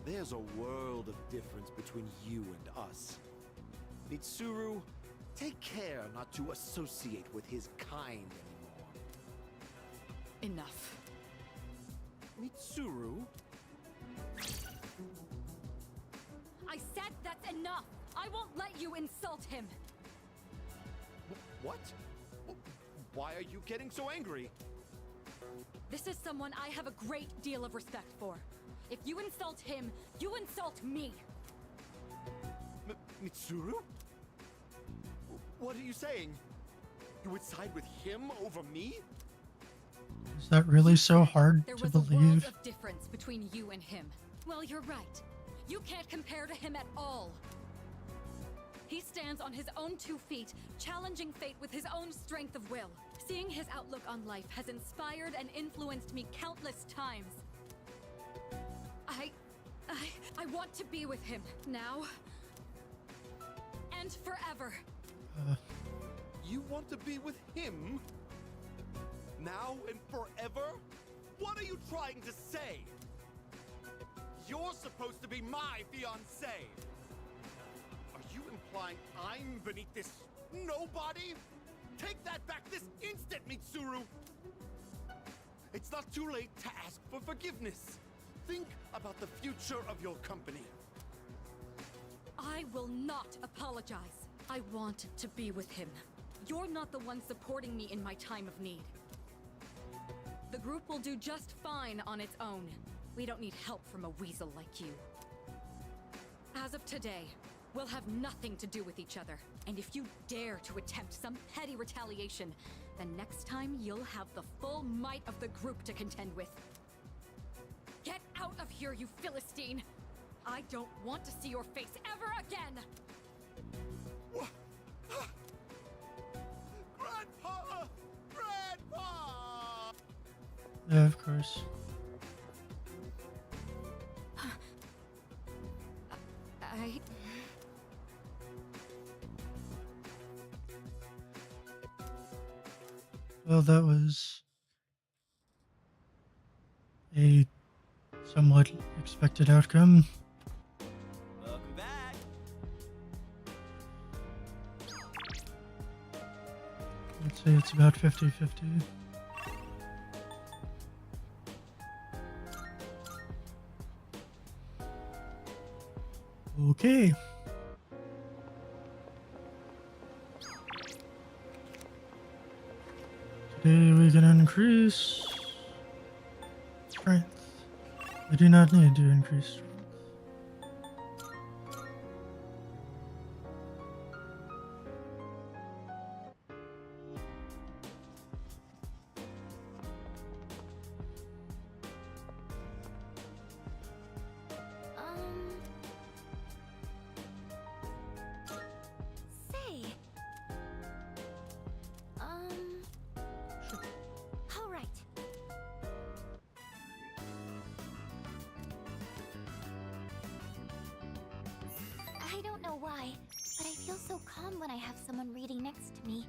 There's a world of difference between you and us. Mitsuru, take care not to associate with his kind anymore. Enough. Mitsuru? I said that's enough! I won't let you insult him! What? Why are you getting so angry? This is someone I have a great deal of respect for. If you insult him, you insult me! Mitsuru? What are you saying? You would side with him over me? Is that really so hard There to was a world believe? of difference between you and him. Well, you're right. You can't compare to him at all. He stands on his own 2 feet, challenging fate with his own strength of will. Seeing his outlook on life has inspired and influenced me countless times. I want to be with him now and forever. You want to be with him? Now and forever? What are you trying to say? You're supposed to be my fiancé. Are you implying I'm beneath this nobody? Take that back this instant, Mitsuru! It's not too late to ask for forgiveness. Think about the future of your company. I will not apologize. I want to be with him. You're not the one supporting me in my time of need. The group will do just fine on its own. We don't need help from a weasel like you. As of today, we'll have nothing to do with each other. And if you dare to attempt some petty retaliation, then next time you'll have the full might of the group to contend with. Get out of here, you Philistine! I don't want to see your face ever again! Grandpa! Grandpa! Yeah, of course. Well, that was a somewhat expected outcome. Welcome back. Let's say it's about 50-50. Okay. Today we can increase strength. We do not need to increase strength. Say. All right. I don't know why, but I feel so calm when I have someone reading next to me.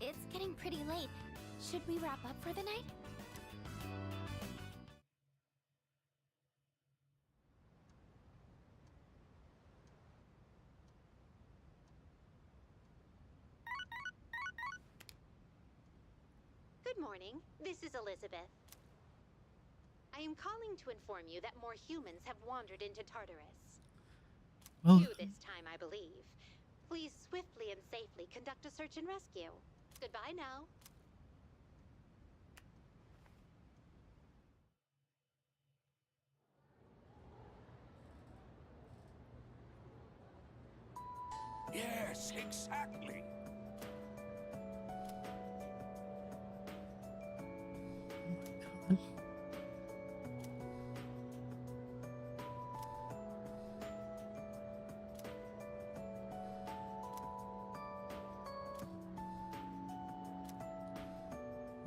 It's getting pretty late. Should we wrap up for the night? Good morning. This is Elizabeth. I am calling to inform you that more humans have wandered into Tartarus. Well, You this time, I believe. Please swiftly and safely conduct a search and rescue. Goodbye now. Yes, exactly.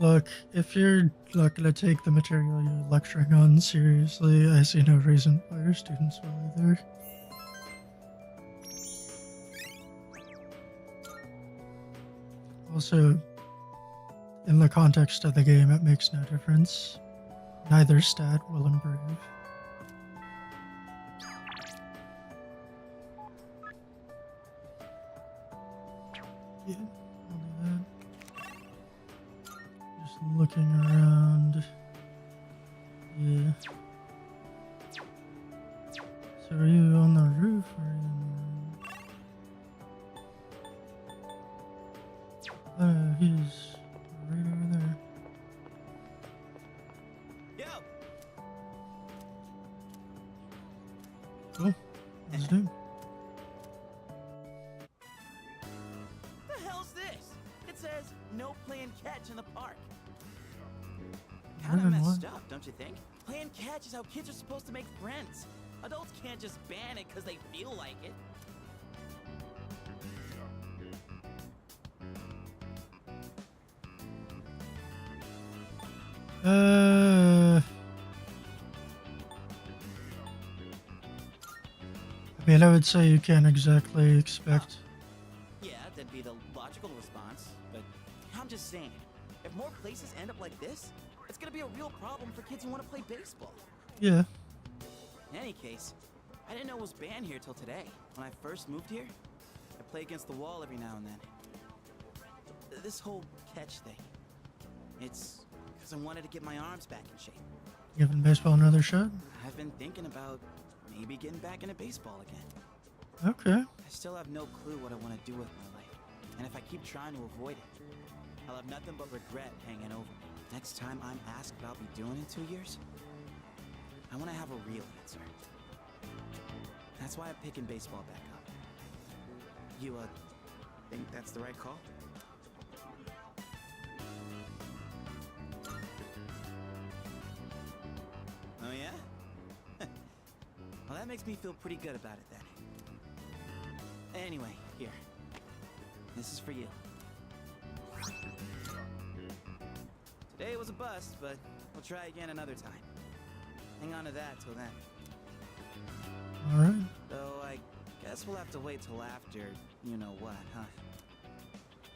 Look, if you're not gonna take the material you're lecturing on seriously, I see no reason why your students will either. Also, in the context of the game, it makes no difference. Neither stat will improve. Yeah, I'll do that. Just looking around. Yeah. So are you on the roof or are you on the... Oh, he's right over there. Yo! Cool. Let's do. The hell's this? It says no playing catch in the park. Kind of messed up, don't you think? Playing catch is how kids are supposed to make friends. Adults can't just ban it because they feel like it. I mean, I would say you can't exactly expect. Yeah, that'd be the logical response, but I'm just saying, if more places end up like this, it's gonna be a real problem for kids who want to play baseball. Yeah. In any case, I didn't know it was banned here till today. When I first moved here, I play against the wall every now and then. This whole catch thing, it's because I wanted to get my arms back in shape. Giving baseball another shot? I've been thinking about maybe getting back into baseball again. Okay. I still have no clue what I want to do with my life. And if I keep trying to avoid it, I'll have nothing but regret hanging over me. Next time I'm asked what I'll be doing in 2 years, I want to have a real answer. That's why I'm picking baseball back up. You, think that's the right call? Oh, yeah? Well, that makes me feel pretty good about it then. Anyway, here. This is for you. Today was a bust, but we'll try again another time. Hang on to that till then. Alright. Though I guess we'll have to wait till after you know what, huh?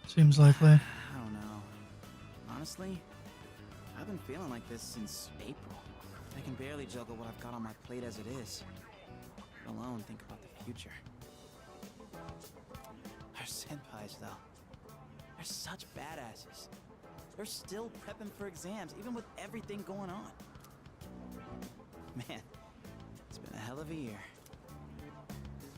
Seems likely. I don't know. Honestly, I've been feeling like this since April. I can barely juggle what I've got on my plate as it is. Let alone think about the future. Our senpais, though. They're such badasses. They're still prepping for exams, even with everything going on. Man, it's been a hell of a year.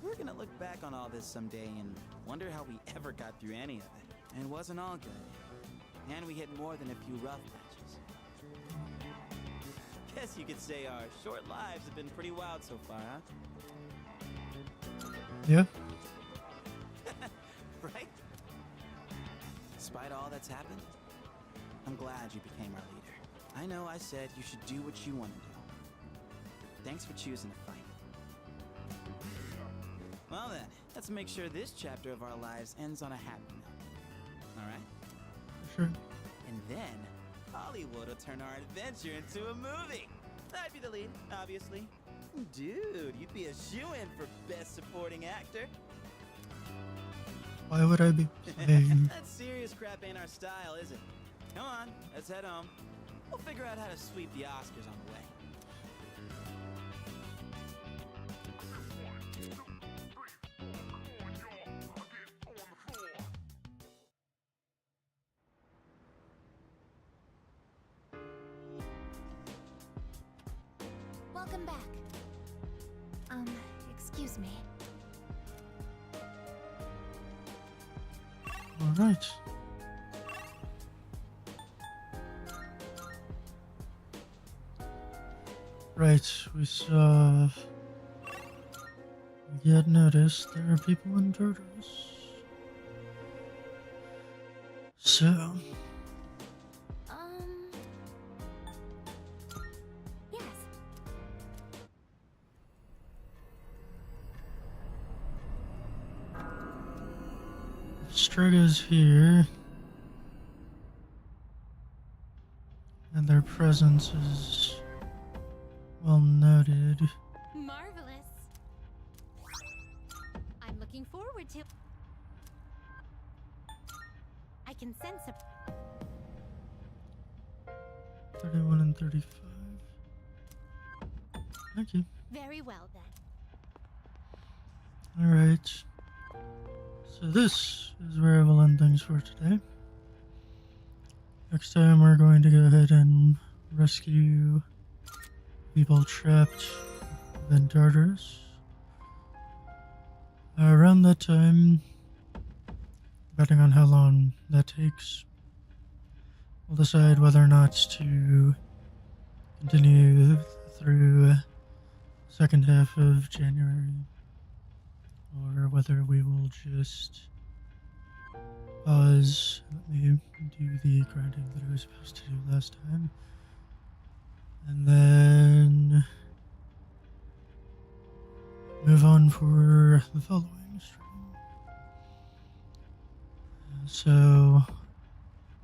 We're gonna look back on all this someday and wonder how we ever got through any of it. And it wasn't all good. And we hit more than a few rough patches. Guess you could say our short lives have been pretty wild so far, huh? Yeah. Right? Despite all that's happened, I'm glad you became our leader. I know I said you should do what you want to do. Thanks for choosing to fight. Well then, let's make sure this chapter of our lives ends on a happy note. Alright? Sure. And then, Hollywood will turn our adventure into a movie. I'd be the lead, obviously. Dude, you'd be a shoo-in for Best Supporting Actor. Why would I be playing? That serious crap ain't our style, is it? Come on, let's head home. We'll figure out how to sweep the Oscars on the way. Welcome back. Excuse me. Alright. Right, we saw... We get noticed there are people in turtles. So... Yes. Strega's here. and their presence is well noted. Marvelous. I'm looking forward to. I can sense a. 31 and 35. Thank you. Very well then. Alright. So this is where I will end things for today. Next time we're going to go ahead and rescue people trapped within Tartarus. Around that time, depending on how long that takes, we'll decide whether or not to continue through second half of January, or whether we will just pause, let me do the grinding that I was supposed to do last time, and then move on for the following stream. So,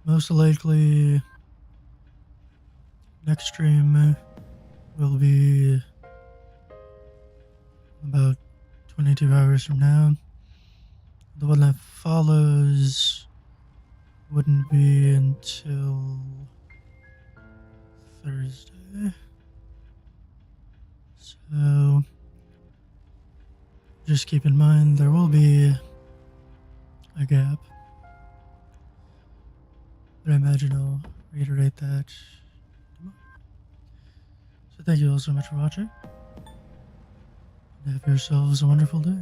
most likely, next stream will be about 22 hours from now. The one that follows wouldn't be until Thursday. So just keep in mind there will be a gap. But I imagine I'll reiterate that tomorrow. So thank you all so much for watching. And have yourselves a wonderful day.